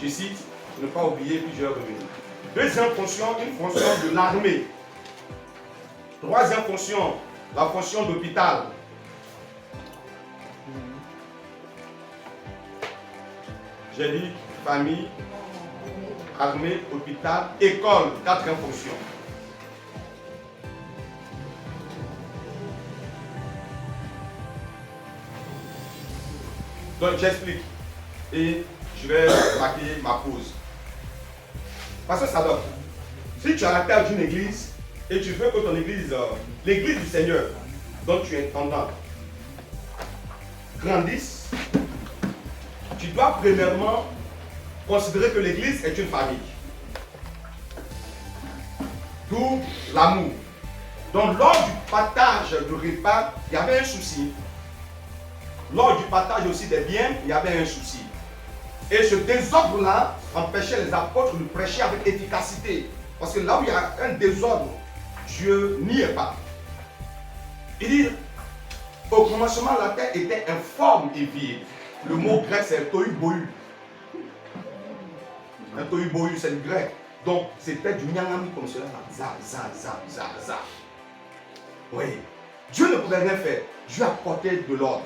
Je cite, ne pas oublier, puis je vais revenir. Deuxième fonction, une fonction de l'armée. Troisième fonction, la fonction d'hôpital. J'ai dit famille, armée, hôpital, école, 4e fonction. Donc j'explique et je vais marquer ma pause. Parce que ça donne. Si tu as la tête d'une église et tu veux que ton église, l'église du Seigneur, dont tu es intendant, grandisse, tu dois premièrement considérer que l'église est une famille. D'où l'amour. Donc lors du partage du repas, il y avait un souci. Lors du partage aussi des biens, il y avait un souci. Et ce désordre-là empêchait les apôtres de prêcher avec efficacité. Parce que là où il y a un désordre, Dieu n'y est pas. Il dit, au commencement, la terre était informe et vide. Le mot grec, c'est tohu-bohu. Un tohu-bohu, c'est le grec. Donc, c'était du nyangami comme cela. Za, za, za, za, za. Oui. Dieu ne pouvait rien faire. Dieu apportait de l'ordre.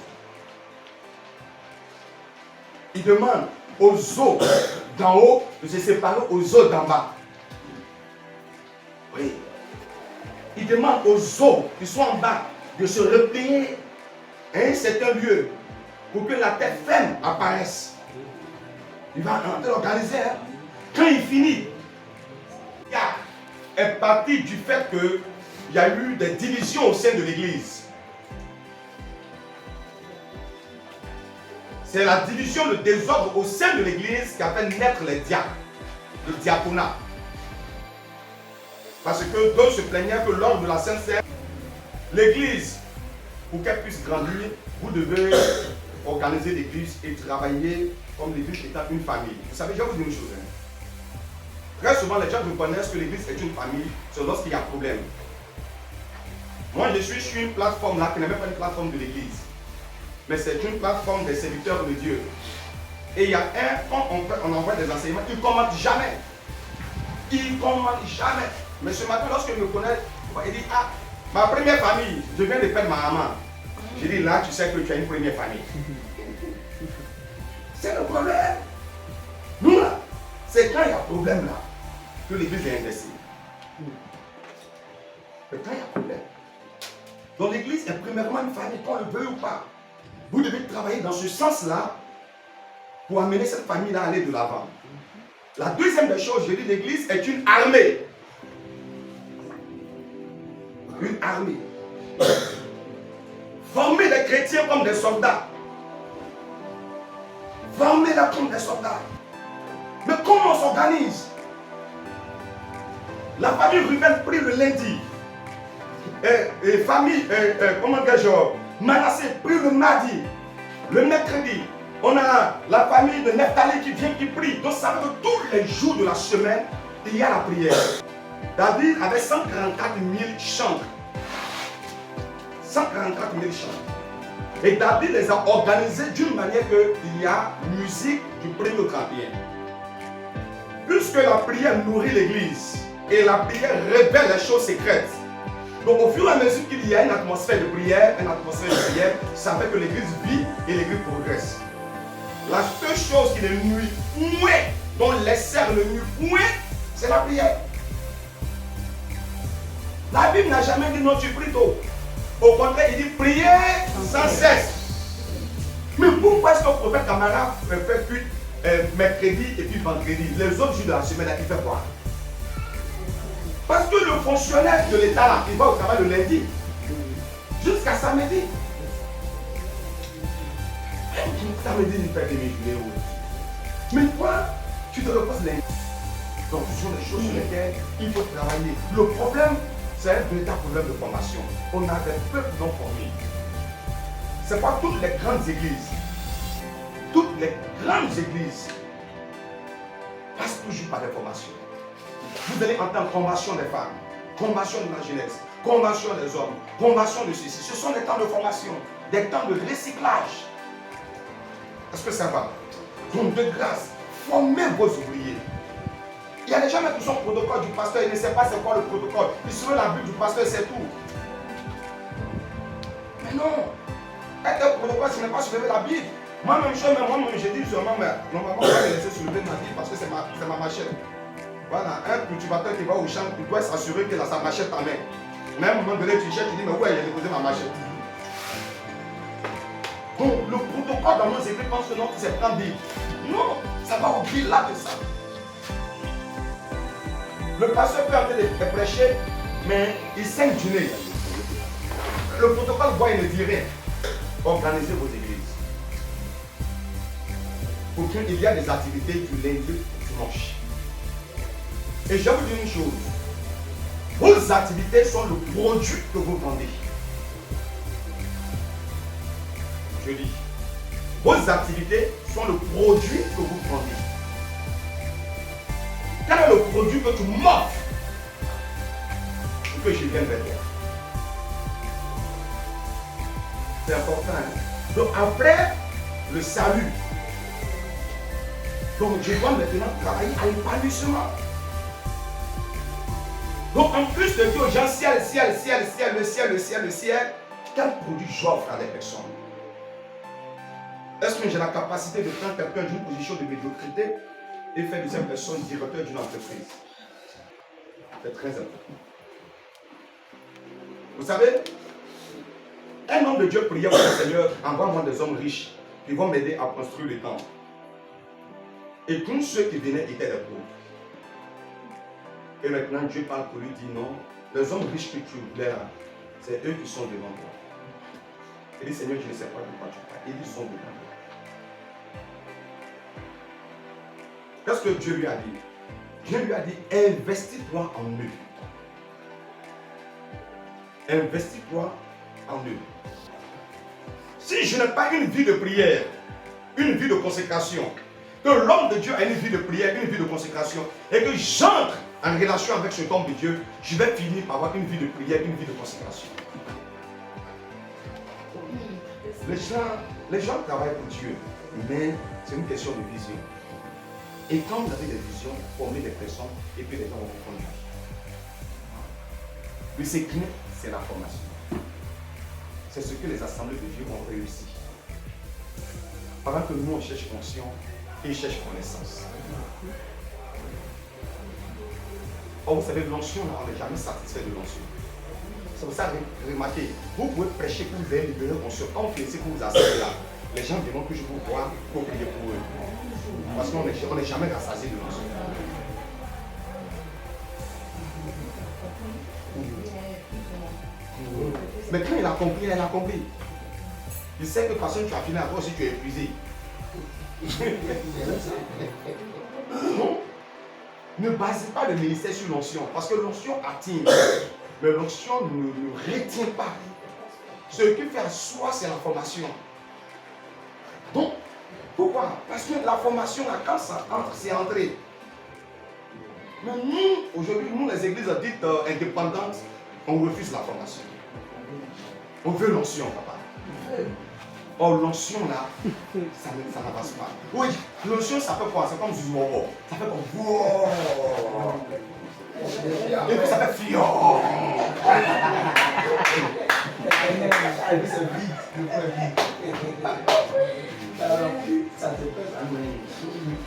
Il demande aux eaux d'en haut de se séparer aux eaux d'en bas. Oui. Il demande aux eaux qui sont en bas de se replier à un certain lieu pour que la terre ferme apparaisse. Il va organiser. Hein? Quand il finit, il est parti du fait qu'il y a eu des divisions au sein de l'église. C'est la division, le désordre au sein de l'église qui a fait naître les diacres, le diaconat. Parce que d'autres se plaignaient que lors de la Sainte Seine, l'église, pour qu'elle puisse grandir, vous devez organiser l'église et travailler comme l'église étant une famille. Vous savez, je vais vous dire une chose. Hein. souvent les gens reconnaissent que l'église est une famille, c'est lorsqu'il y a problème. Moi, je suis sur une plateforme là qui n'est même pas une plateforme de l'église, mais c'est une plateforme des serviteurs de Dieu. Et il y a quand on envoie des enseignements, ils ne commentent jamais. Ils ne commentent jamais. Mais ce matin, lorsque je me connais, il dit, ah, ma première famille, je viens de perdre ma maman. J'ai dit, là, tu sais que tu as une première famille. C'est le problème. Nous, là, c'est quand il y a problème, là, que l'église est investie. C'est quand il y a problème. Donc l'église est premièrement une famille, qu'on le veut ou pas. Vous devez travailler dans ce sens-là pour amener cette famille-là à aller de l'avant. La deuxième des choses, je dis, l'église est une armée. Une armée. Former les chrétiens comme des soldats. Formez-les comme des soldats. Mais comment on s'organise? La famille Ruben prie le lundi. Comment dire, Manassé prie le mardi. Le mercredi, on a la famille de Nephtali qui vient, qui prie. Donc ça veut dire que tous les jours de la semaine, il y a la prière. David avait 144 000 chantres. 144 000 chants. Et David les a organisés d'une manière qu'il y a musique du 1er au 31. Puisque la prière nourrit l'église et la prière révèle les choses secrètes. Donc au fur et à mesure qu'il y a une atmosphère de prière, ça fait que l'église vit et l'église progresse. La seule chose qui le nuit point, dont les serres le nuit point, c'est la prière. La Bible n'a jamais dit non, tu pries tôt. Au contraire, il dit prier sans cesse. Mais pourquoi est-ce que le prophète Camara fait plus mercredi et puis vendredi? Les autres jours de la semaine, il fait quoi? Parce que le fonctionnaire de l'État là, il va au travail le lundi jusqu'à samedi. Samedi, il fait des journées. Mais toi, tu te reposes lundi. Donc ce sont des choses sur lesquelles il faut travailler. Le problème, c'est un véritable problème de formation. On a des peuples non formés. Ce n'est pas toutes les grandes églises. Toutes les grandes églises passent toujours par des formations. Vous allez entendre formation des femmes, formation de la jeunesse, formation des hommes, formation de ceci. Ce sont des temps de formation, des temps de recyclage. Est-ce que ça va? Donc de grâce, formez vos ouvriers. Il y a des gens qui sont au protocole du pasteur, ils ne savent pas c'est quoi le protocole. Ils suivent la Bible du pasteur, c'est tout. Mais non. Être un protocole, ce n'est pas suivre la Bible. Moi-même, j'ai dit seulement, mais normalement, on va me laisser soulever ma Bible parce que c'est ma machette. Voilà, un cultivateur qui va au champ, il doit s'assurer qu'il a sa machette en main. Mais à un moment donné, tu cherches, tu dis, mais où est-ce que j'ai déposé ma machette? Donc, le protocole dans nos églises pense que non, c'est prendre Bible. Non, ça va au-delà de ça. Le pasteur peut arrêter de prêcher, mais il saigne du nez. Le protocole voit, il ne dit rien. Organisez vos églises. Pour qu'il y ait des activités du lundi au dimanche. Et je vais vous dire une chose. Vos activités sont le produit que vous vendez. Je dis. Vos activités sont le produit que vous vendez. Quel est le produit que tu m'offres pour que je vienne vers toi? C'est important. Donc après le salut, donc je dois maintenant travailler à l'épanouissement. Donc en plus de dire aux gens ciel, quel produit j'offre à des personnes? Est-ce que j'ai la capacité de prendre quelqu'un d'une position de médiocrité et faire de cette personne directeur d'une entreprise? C'est très important. Vous savez, un homme de Dieu priait au Seigneur, envoie-moi des hommes riches qui vont m'aider à construire le temple. Et tous ceux qui venaient étaient des pauvres. Et maintenant Dieu parle pour lui, dit non, les hommes riches que tu voulais là, c'est eux qui sont devant toi. Il dit Seigneur, je ne sais pas de quoi tu parles. Il dit ils sont devant toi. Qu'est-ce que Dieu lui a dit? Dieu lui a dit, investis-toi en eux. Investis-toi en eux. Si je n'ai pas une vie de prière, une vie de consécration, que l'homme de Dieu a une vie de prière, une vie de consécration, et que j'entre en relation avec cet homme de Dieu, je vais finir par avoir une vie de prière, une vie de consécration. Les gens travaillent pour Dieu, mais c'est une question de vision. Et quand vous avez des visions, formez des personnes et puis les gens vont comprendre. Le secret, c'est la formation. C'est ce que les assemblées de Dieu ont réussi. Pendant que nous, on cherche conscience et ils cherchent connaissance. Or, vous savez, l'onction, on n'est jamais satisfait de l'onction. C'est pour ça que remarquez, vous pouvez prêcher pour vous libérer l'onction. Quand vous finissez pour vous asseoir là, les gens demandent que je vous vois pour prier pour eux. Parce qu'on n'est jamais rassasié de l'onction. Mais quand il a compris, elle a compris. Il sait que parce que tu as fini à toi aussi, tu es épuisé. Non. Ne basez pas le ministère sur l'onction, parce que l'onction attire, mais l'onction ne retient pas. Ce qui fait asseoir, c'est la formation. Donc, pourquoi? Parce que la formation, là, quand ça entre, c'est entré. Mais nous, aujourd'hui, nous, les églises dites indépendantes, on refuse la formation. On veut l'onction, papa. Or, l'onction, là, ça n'avance pas. Oui, l'onction, ça fait quoi? C'est comme du wow. Ça fait comme wow. Et puis ça fait fior.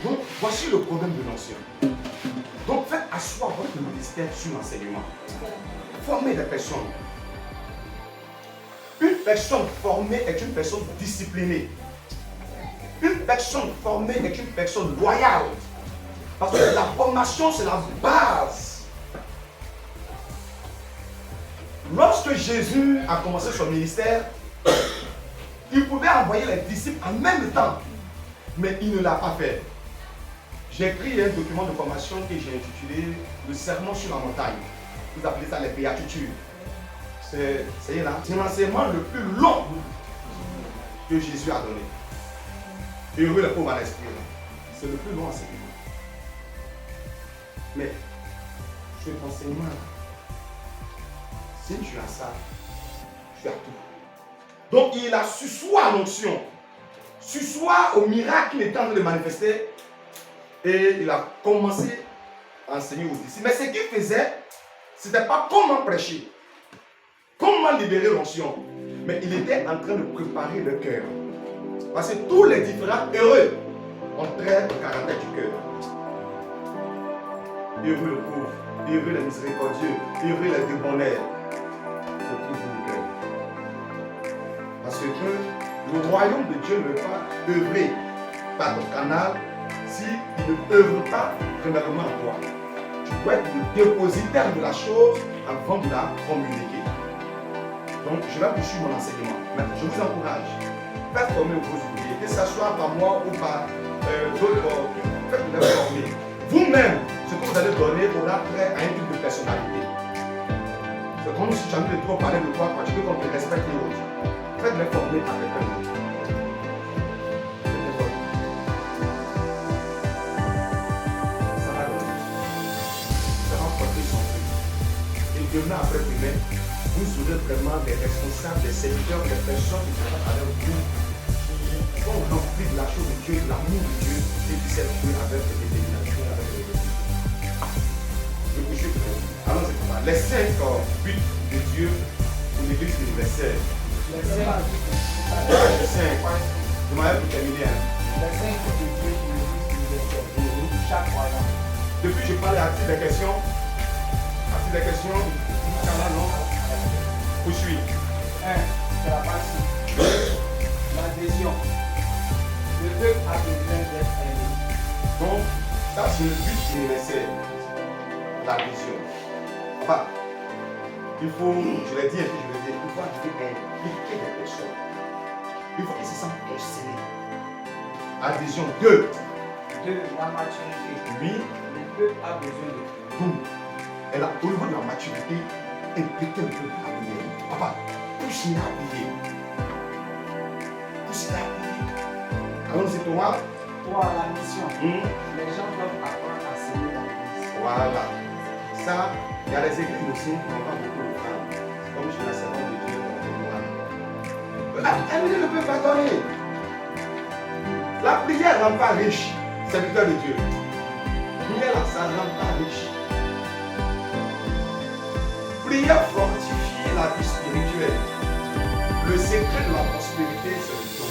Donc, voici le problème de l'onction. Donc, faites asseoir votre ministère sur l'enseignement. Formez des personnes. Une personne formée est une personne disciplinée. Une personne formée est une personne loyale. Parce que la formation, c'est la base. Lorsque Jésus a commencé son ministère, il pouvait envoyer les disciples en même temps. Mais il ne l'a pas fait. J'ai écrit un document de formation que j'ai intitulé Le sermon sur la montagne. Vous appelez ça les béatitudes. C'est l'enseignement le plus long que Jésus a donné. Heureux les pauvres à l'esprit. C'est le plus long enseignement. Mais cet enseignement, si tu as ça, tu as tout. Donc il a su soi l'onction, su soi au miracle qu'il était en train de manifester, et il a commencé à enseigner aux disciples. Mais ce qu'il faisait, ce n'était pas comment prêcher, comment libérer l'onction, mais il était en train de préparer le cœur. Parce que tous les différents heureux ont trait au caractère du cœur. Heureux le pauvre, heureux les miséricordieux, heureux les débonnaires. C'est toujours le cœur. Parce que le royaume de Dieu ne peut pas œuvrer par ton canal s'il ne œuvre pas premièrement en toi. Tu dois être le dépositaire de la chose avant de la communiquer. Donc, je vais poursuivre mon enseignement. Mais je vous encourage. Faites former vos ouvriers, que ce soit par moi ou par d'autres. Faites-les former. Vous-même, ce que vous allez donner aura trait à un type de personnalité. C'est comme si tu as envie de trop parler de toi, quand tu veux qu'on te respecte les autres. Faites-les former par quelqu'un d'autre. Faites-les former. Ça va donner. Ça va porter son fruit. Et demain après demain, vous aurez vraiment des responsables, des serviteurs, des personnes qui sont avec vous, qui sont remplis de la chose de Dieu, de l'amour de Dieu, et qui servent Dieu avec détermination, avec l'église. Je vous jure. Alors c'est ça. Les 5 buts de Dieu pour l'église universelle. Les 5. Je m'arrête pour terminer. Les 5 buts de Dieu pour l'église universelle. Chaque croyant. Depuis je parle à titre des questions. À titre des questions. Non. Poursuis. 1. C'est la partie. 2. L'adhésion. Le peuple a besoin d'être aimé. Donc, ça c'est le but universel. L'adhésion. Enfin, il faut, je l'ai dit et puis je l'ai dit, il faut impliquer des personnes. Il faut qu'ils se sentent concernés. Adhésion 2. 2. La maturité. Oui. Le peuple a besoin de tout. Donc, elle a, au niveau de la maturité, impliquer le peuple à prier. Papa, pousse-les à prier. Pousse-les à prier. Alors c'est toi, 3, la mission. Hmm. Les gens doivent apprendre à s'aimer dans l'église. Voilà. Ça, il y a les églises aussi qui n'ont pas beaucoup de femmes. Comme chez la servante de Dieu dans le Coran. Elle ne peut pas donner. La prière ne rend pas riche, serviteur de Dieu. Prière, ça ne rend pas riche. Prière fortifie la vie spirituelle. Le secret de la prospérité, c'est le don.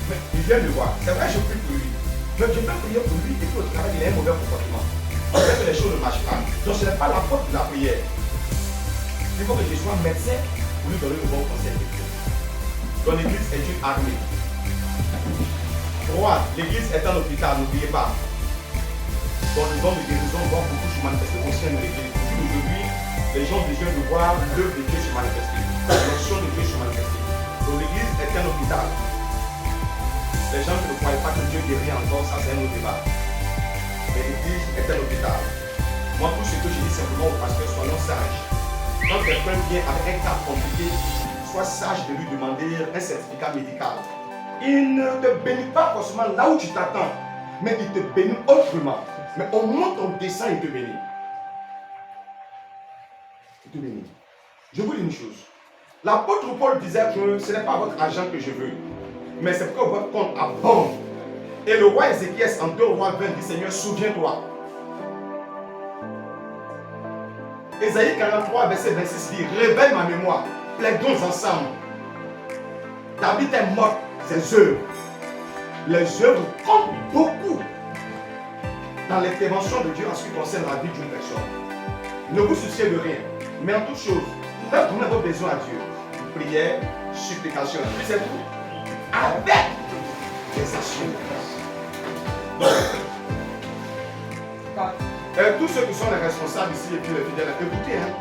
Mais il vient me voir. C'est vrai, je prie pour lui. Mais je peux prier pour lui et puis au travail, il a un mauvais comportement. On sait que les choses ne marchent pas. Donc ce n'est pas la faute de la prière. Il faut que je sois médecin pour lui donner le bon conseil. Dans l'église est une armée. 3. L'église est un hôpital, n'oubliez pas. Dans le don de guérison, on voit beaucoup se manifester au sein de l'église. Aujourd'hui, les gens désirent de voir l'œuvre de Dieu se manifester, l'action de Dieu se manifester. Donc l'église est un hôpital. Les gens qui ne croient pas que Dieu guérit encore, ça c'est un autre débat. Mais l'église est un hôpital. Moi, tout ce que je dis simplement au pasteur, soyons sages. Quand quelqu'un vient avec un cas compliqué, sois sage de lui demander un certificat médical. Il ne te bénit pas forcément là où tu t'attends, mais il te bénit autrement. Mais au moment où on descend, il te bénit. Il te bénit. Je vous dis une chose. L'apôtre Paul disait que ce n'est pas votre argent que je veux, mais c'est que votre compte abonde. Et le roi Ézéchiel en 2 Rois 20 dit, Seigneur, souviens-toi. Ésaïe 43, verset 26 dit, réveille ma mémoire, plaidons ensemble. David est mort, ses œuvres. Les œuvres comptent beaucoup dans l'intervention de Dieu en ce qui concerne la vie d'une personne. Ne vous souciez de rien, mais en toute chose, faites tourner vos besoins à Dieu. Prière, supplication, c'est tout. Avec des actions de grâce. Tous ceux qui sont les responsables ici et puis les fidèles, écoutez, hein,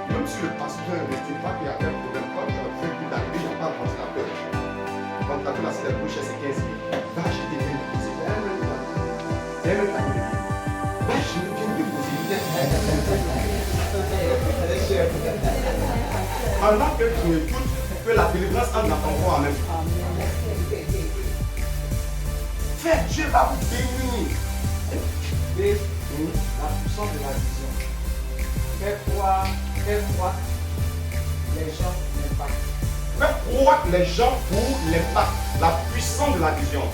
même si le pasteur ne dit pas qu'il y a un problème, quand tu as fait plus d'arriver, il n'y a pas de ventilateur. Le ventilateur là, c'est la bouche, c'est 15 000. Va acheter bien déposer. C'est un même. Va acheter bien déposer. Pendant que tu écoutes, que la délivrance entre dans ton corps en même temps. Fais, Dieu va vous bénir. Et la puissance de la vision. Fais croire les gens l'impact. Fais croire les gens pour l'impact, la puissance de la vision.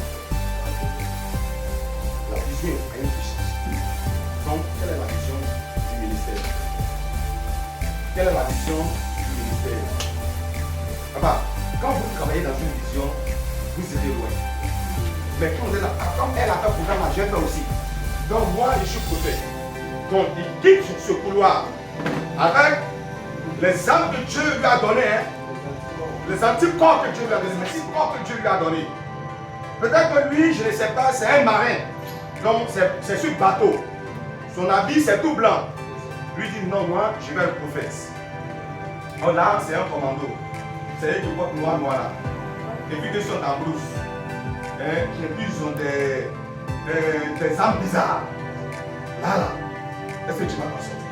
La vision a une puissance. Donc, quelle est la vision du ministère? Quelle est la vision du ministère? Papa, quand vous travaillez dans une vision, vous irez loin. Mais quand vous êtes là, comme elle a fait programme, j'ai fait aussi. Donc moi, je suis prophète. Donc il quitte sur ce couloir avec les âmes que Dieu lui a données, hein, les anticorps que Dieu lui a donnés, les anticorps que Dieu lui a donnés. Peut-être que lui, je ne sais pas, c'est un marin. Donc c'est sur le bateau. Son habit, c'est tout blanc. Lui dit non, moi, je vais être prophète. Oh là, c'est un commando. C'est eux qui portent noir là. Et puis ils sont en blouse. Et puis ils ont des âmes bizarres. Là, est-ce que tu vas t'en sortir?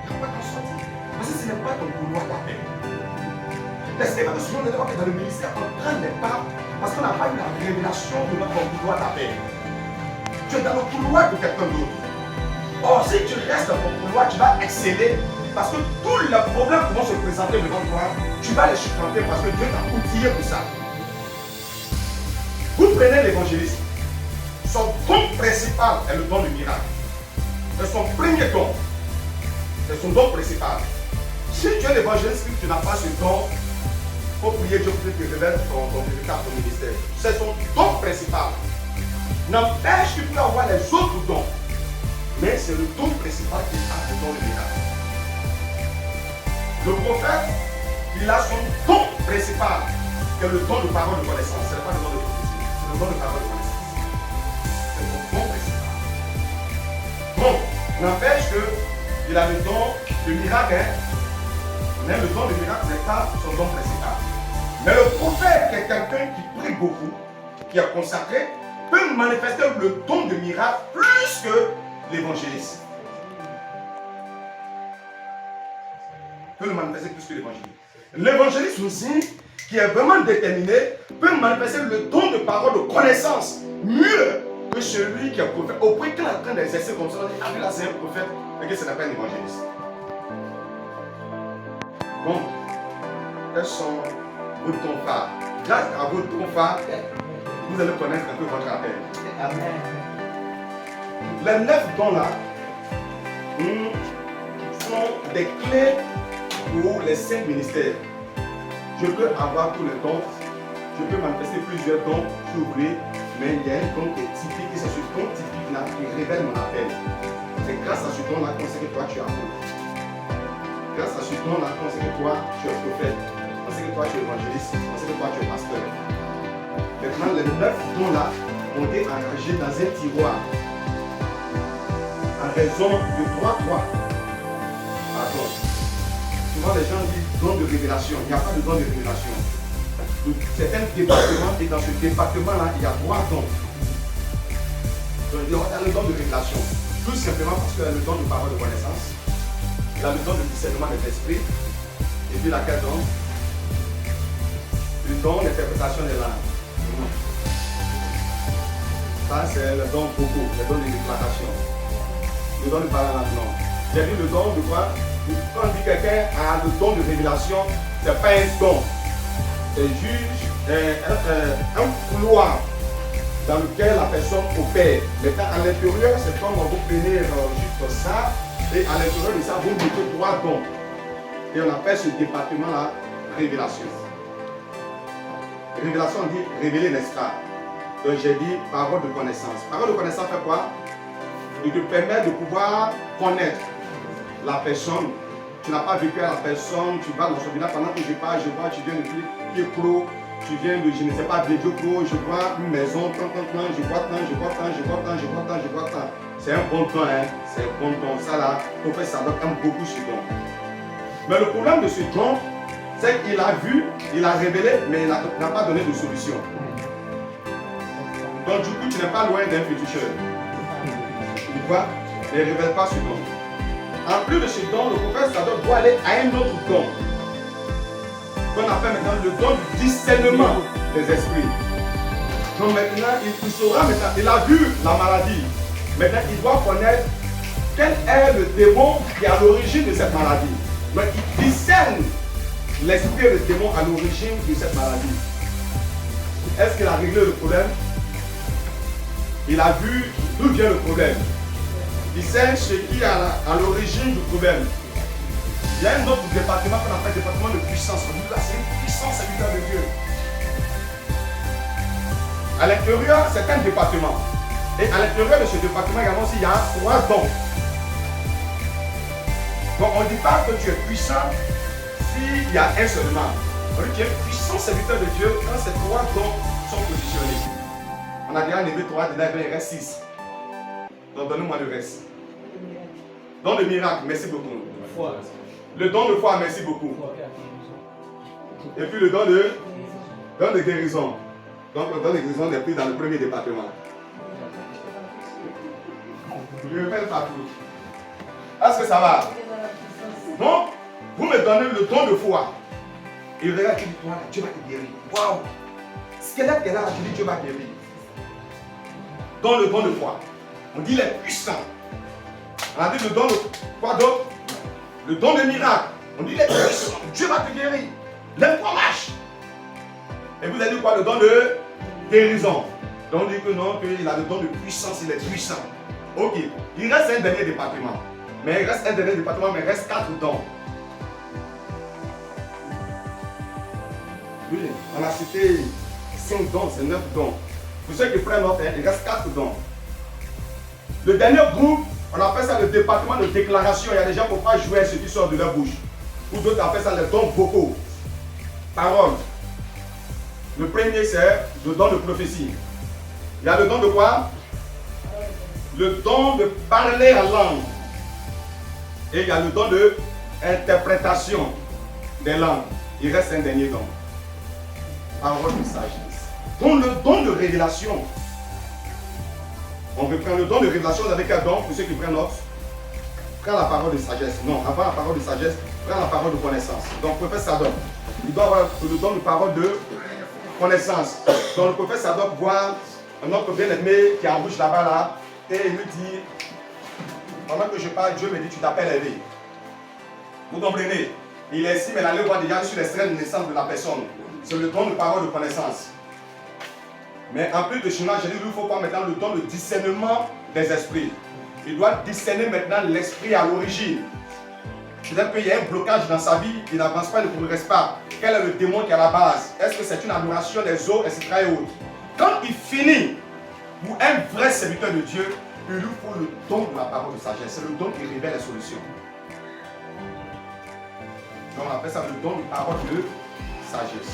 Tu ne vas pas t'en sortir. Parce que ce n'est pas ton couloir d'appel. Est-ce que souvent on est dans le ministère, on prend des pas parce qu'on n'a pas eu la révélation de notre couloir d'appel. Tu es dans le couloir de quelqu'un d'autre. Or, si tu restes dans ton couloir, tu vas exceller parce que tous les problèmes qui vont se présenter devant toi, tu vas les supplanter parce que Dieu t'a outillé pour ça. Vous prenez l'évangélisme. Son don principal est le don du miracle. C'est son premier don. C'est son don principal. Si tu es l'évangéliste, tu n'as pas ce don, il faut prier Dieu pour qu'il te révèle ton véritable ministère. C'est son don principal. N'empêche que tu peux avoir les autres dons. Mais c'est le don principal qui a le don du miracle. Le prophète, il a son don principal, qui est le don de parole de connaissance. Ce n'est pas le don de prophétie, c'est le don de parole de connaissance. Bon, n'empêche qu'il a le don de miracle, hein? Mais le don de miracle n'est pas son don principal. Mais le prophète, qui est quelqu'un qui prie beaucoup, qui est consacré, peut manifester le don de miracle plus que l'évangéliste. Peut le manifester plus que l'évangéliste. L'évangéliste aussi, qui est vraiment déterminé, peut manifester le don de parole de connaissance mieux que celui qui est prophète. Au point qu'il est en train d'exercer comme ça, on dit, ah mais là c'est un prophète, mais que ce n'est pas un évangéliste. Donc, quels sont vos dons phares? Grâce à vos dons phares, vous allez connaître un peu votre appel. Amen. Les 9 dons-là sont des clés pour les 5 ministères. Je peux avoir tous les dons, je peux manifester plusieurs dons, s'ouvrir, mais il y a un don qui est typique, et c'est ce don typique-là qui révèle mon appel. C'est grâce à ce don-là qu'on sait que toi tu es apôtre. Grâce à ce don-là qu'on sait que toi tu es prophète, on sait que toi tu es évangéliste, on sait que toi tu es pasteur. Maintenant, les 9 dons-là ont été engagés dans un tiroir en raison de 3 Pardon. Souvent les gens disent don de révélation. Il n'y a pas de don de révélation. C'est un département et dans ce département-là, il y a 3 dons. Donc il y a le don de révélation. Tout simplement parce qu'il y a le don de parole de connaissance. Il y a le don de discernement des esprits. Et puis laquelle don? Le don d'interprétation des langues. Ça c'est le don beaucoup, le don de déclaration. Le don de parole en langue. J'ai dit le don de quoi? Quand on dit quelqu'un a le don de révélation, ce n'est pas un don. C'est juste un couloir dans lequel la personne opère. Maintenant, à l'intérieur, c'est comme vous prenez juste ça, et à l'intérieur de ça, vous mettez 3 dons. Et on appelle ce département-là révélation. Révélation, on dit révéler, n'est-ce pas? Donc j'ai dit parole de connaissance. Parole de connaissance fait quoi? Il te permet de pouvoir connaître la personne. Tu n'as pas vécu à la personne, tu vas dans son village pendant que je parle, je vois, tu viens de pied clos, tu viens de, je ne sais pas, Bédio clos, je vois une maison, je vois tant. C'est un bon temps, hein, c'est un bon temps. Ça là, le prophète Sadoc aime beaucoup ce don. Mais le problème de ce don, c'est qu'il a vu, il a révélé, mais il n'a pas donné de solution. Donc du coup, tu n'es pas loin d'un féticheur. Tu vois, ne révèle pas ce don. En plus de ce don, le prophète Sadoc doit aller à un autre don, qu'on appelle maintenant le don du discernement des esprits. Donc maintenant, il saura maintenant, il a vu la maladie. Maintenant, il doit connaître quel est le démon qui est à l'origine de cette maladie. Donc il discerne l'esprit et le démon à l'origine de cette maladie. Est-ce qu'il a réglé le problème? Il a vu d'où vient le problème. Il sait ce qui est à l'origine du problème. Il y a un autre département qu'on appelle le département de puissance. On dit là, c'est une puissance serviteur de Dieu. À l'intérieur, c'est un département. Et à l'intérieur de ce département également, il y a 3 dons. Donc on ne dit pas que tu es puissant s'il y a un seulement. On dit que tu es puissant serviteur de Dieu quand ces 3 dons sont positionnés. On a déjà enlevé 3, il reste 6. Donc donnez-moi le reste. Don de miracle, merci beaucoup. Le don de foi, merci beaucoup. Et puis le don de guérison. Donc le don de guérison n'est plus dans le premier département. Je ne fais pas tout. Est-ce que ça va? Donc, vous me donnez le don de foi. Et regarde, tu dis, toi, Dieu va te guérir. Waouh! Squelette est là, tu dis, Dieu va te guérir. Dans le don de foi. On dit les puissants. On a dit le don de quoi d'autre? Le don de miracle. On dit les puissants. Dieu va te guérir. Les foi marche. Et vous avez dit quoi? Le don de guérison. Donc on dit que non, qu'il a le don de puissance, il est puissant. Ok. Il reste un dernier département. Mais il reste un dernier département, mais il reste 4 dons. Oui, on a cité 5 dons, c'est 9 dons. Pour ceux qui prennent note, il reste 4 dons. Le dernier groupe, on appelle ça le département de déclaration. Il y a des gens qui ne peuvent pas jouer ce qui sort de leur bouche. Ou d'autres appellent ça les dons vocaux. Parole. Le premier, c'est le don de prophétie. Il y a le don de quoi? Le don de parler en langue. Et il y a le don de interprétation des langues. Il reste un dernier don. Parole de sagesse. Donc le don de révélation. On veut prendre le don de révélation avec un don, pour ceux qui prennent note. Prends la parole de sagesse. Non, avant la parole de sagesse, prends la parole de connaissance. Donc, prophète Sadoc. il doit avoir le don de parole de connaissance. Donc le prophète Sadoc voit un autre bien-aimé qui est en bouche là-bas, là, et il lui dit, pendant que je parle, Dieu me dit, tu t'appelles Élie. Vous comprenez? Il est ici, mais allez voir déjà sur l'extrait de naissance de la personne. C'est le don de parole de connaissance. Mais en plus de cela, j'ai dit, il faut pas maintenant le don de discernement des esprits. Il doit discerner maintenant l'esprit à l'origine. C'est-à-dire qu'il y a un blocage dans sa vie, il n'avance pas, il ne progresse pas. Quel est le démon qui est à la base? Est-ce que c'est une adoration des eaux, etc. et autres? Quand il finit, pour un vrai serviteur de Dieu, il lui faut le don de la parole de sagesse. C'est le don qui révèle les solutions. Donc on appelle ça le don de parole de sagesse.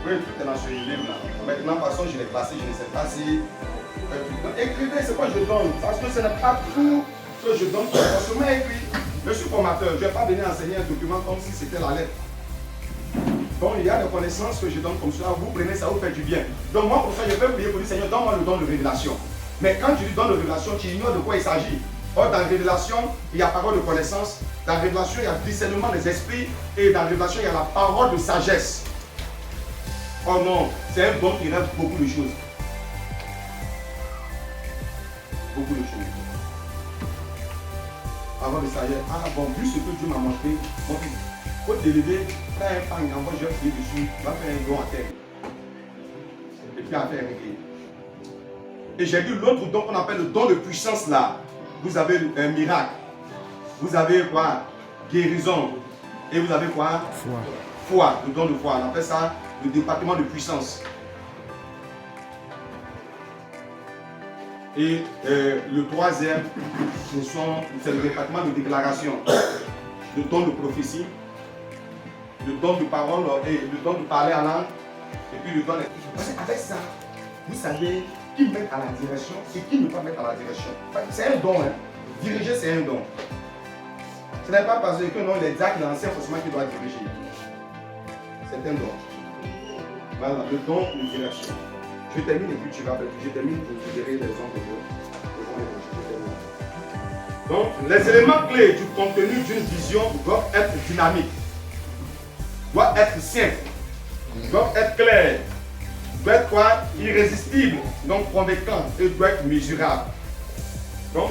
Oui, tout est dans ce livre-là. Maintenant, de toute façon, je l'ai placé, je ne sais pas si... Écrivez, c'est quoi je donne. Parce que ce n'est pas tout ce que je donne. Forcément écrit. Je suis formateur, je ne vais pas venir enseigner un document comme si c'était la lettre. Donc il y a des connaissances que je donne comme cela, vous prenez ça, vous faites du bien. Donc moi pour ça, je vais prier pour dire, Seigneur, donne-moi le don de révélation. Mais quand tu lui donnes de révélation, tu ignores de quoi il s'agit. Or dans la révélation, il y a parole de connaissance. Dans la révélation, il y a discernement des esprits. Et dans la révélation, il y a la parole de sagesse. Oh non, c'est un don qui rêve beaucoup de choses. Beaucoup de choses. Avant de sagesse, ah bon, vu ce que Dieu m'a montré, bon, il faut t'élever, faire un pan, envoie, je vais prier dessus, tu vas faire un don à terre. Et puis affaire réglée. Et j'ai dit l'autre don qu'on appelle le don de puissance là. Vous avez un miracle. Vous avez quoi? Guérison. Et vous avez quoi? Foi. Foi, le don de foi. On appelle ça le département de puissance. Et le troisième, c'est le département de déclaration. Le don de prophétie, le don de parole et le don de parler en langue. Et puis le don de... Parce qu'avec ça, vous savez qui met à la direction et qui ne pas mettre à la direction. C'est un don. Hein. Diriger, c'est un don. Ce n'est pas parce que non, les diacres, l'ancien forcément qui doit diriger. C'est un don. Voilà, le don de direction. Je termine et puis tu vas faire. Je termine pour vous libérer les hommes de Dieu. Donc, les éléments clés du contenu d'une vision doivent être dynamiques, doivent être simples, doivent être clairs, doivent être quoi? Irrésistibles, donc convaincants et doivent être mesurables. Donc,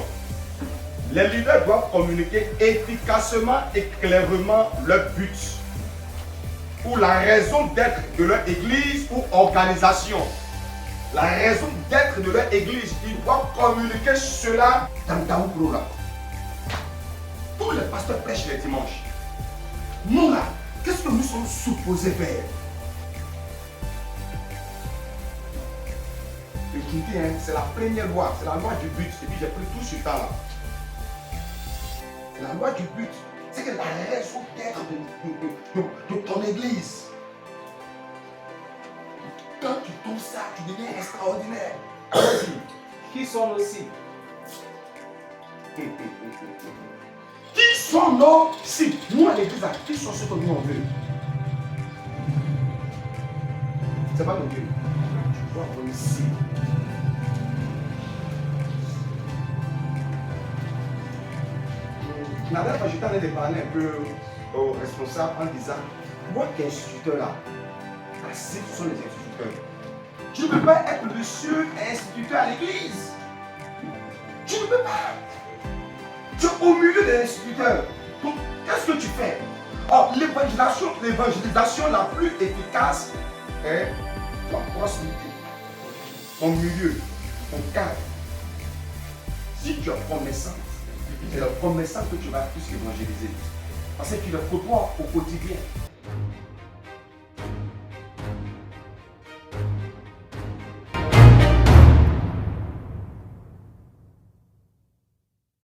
les leaders doivent communiquer efficacement et clairement leur but ou la raison d'être de leur église ou organisation. La raison d'être de leur église, ils doivent communiquer cela dans Taoukro là. Tous les pasteurs prêchent les dimanches. Nous là, qu'est-ce que nous sommes supposés faire? Écoutez, hein, c'est la première loi, c'est la loi du but. Et puis j'ai pris tout ce temps-là. La loi du but, c'est que la raison d'être de ton église. Quand tu trouves ça, tu deviens extraordinaire. Qui sont nos cibles? Qui sont nos cibles? Nous à l'église, qui sont ceux que nous on veut? C'est pas nos dieux. Tu dois avoir une cible. La dernière fois, j'étais en train de parler un peu aux responsables en disant, moi qui est instituteur là, la cible sont les instituteurs. Tu ne peux pas être le seul instituteur à l'église. Tu ne peux pas. Tu es au milieu des instituteurs. Donc, qu'est-ce que tu fais? Or, l'évangélisation la plus efficace est la proximité. Ton milieu, ton cadre. Si tu es commerçant, c'est le commerçant que tu vas plus évangéliser. Parce que tu le côtoies au quotidien.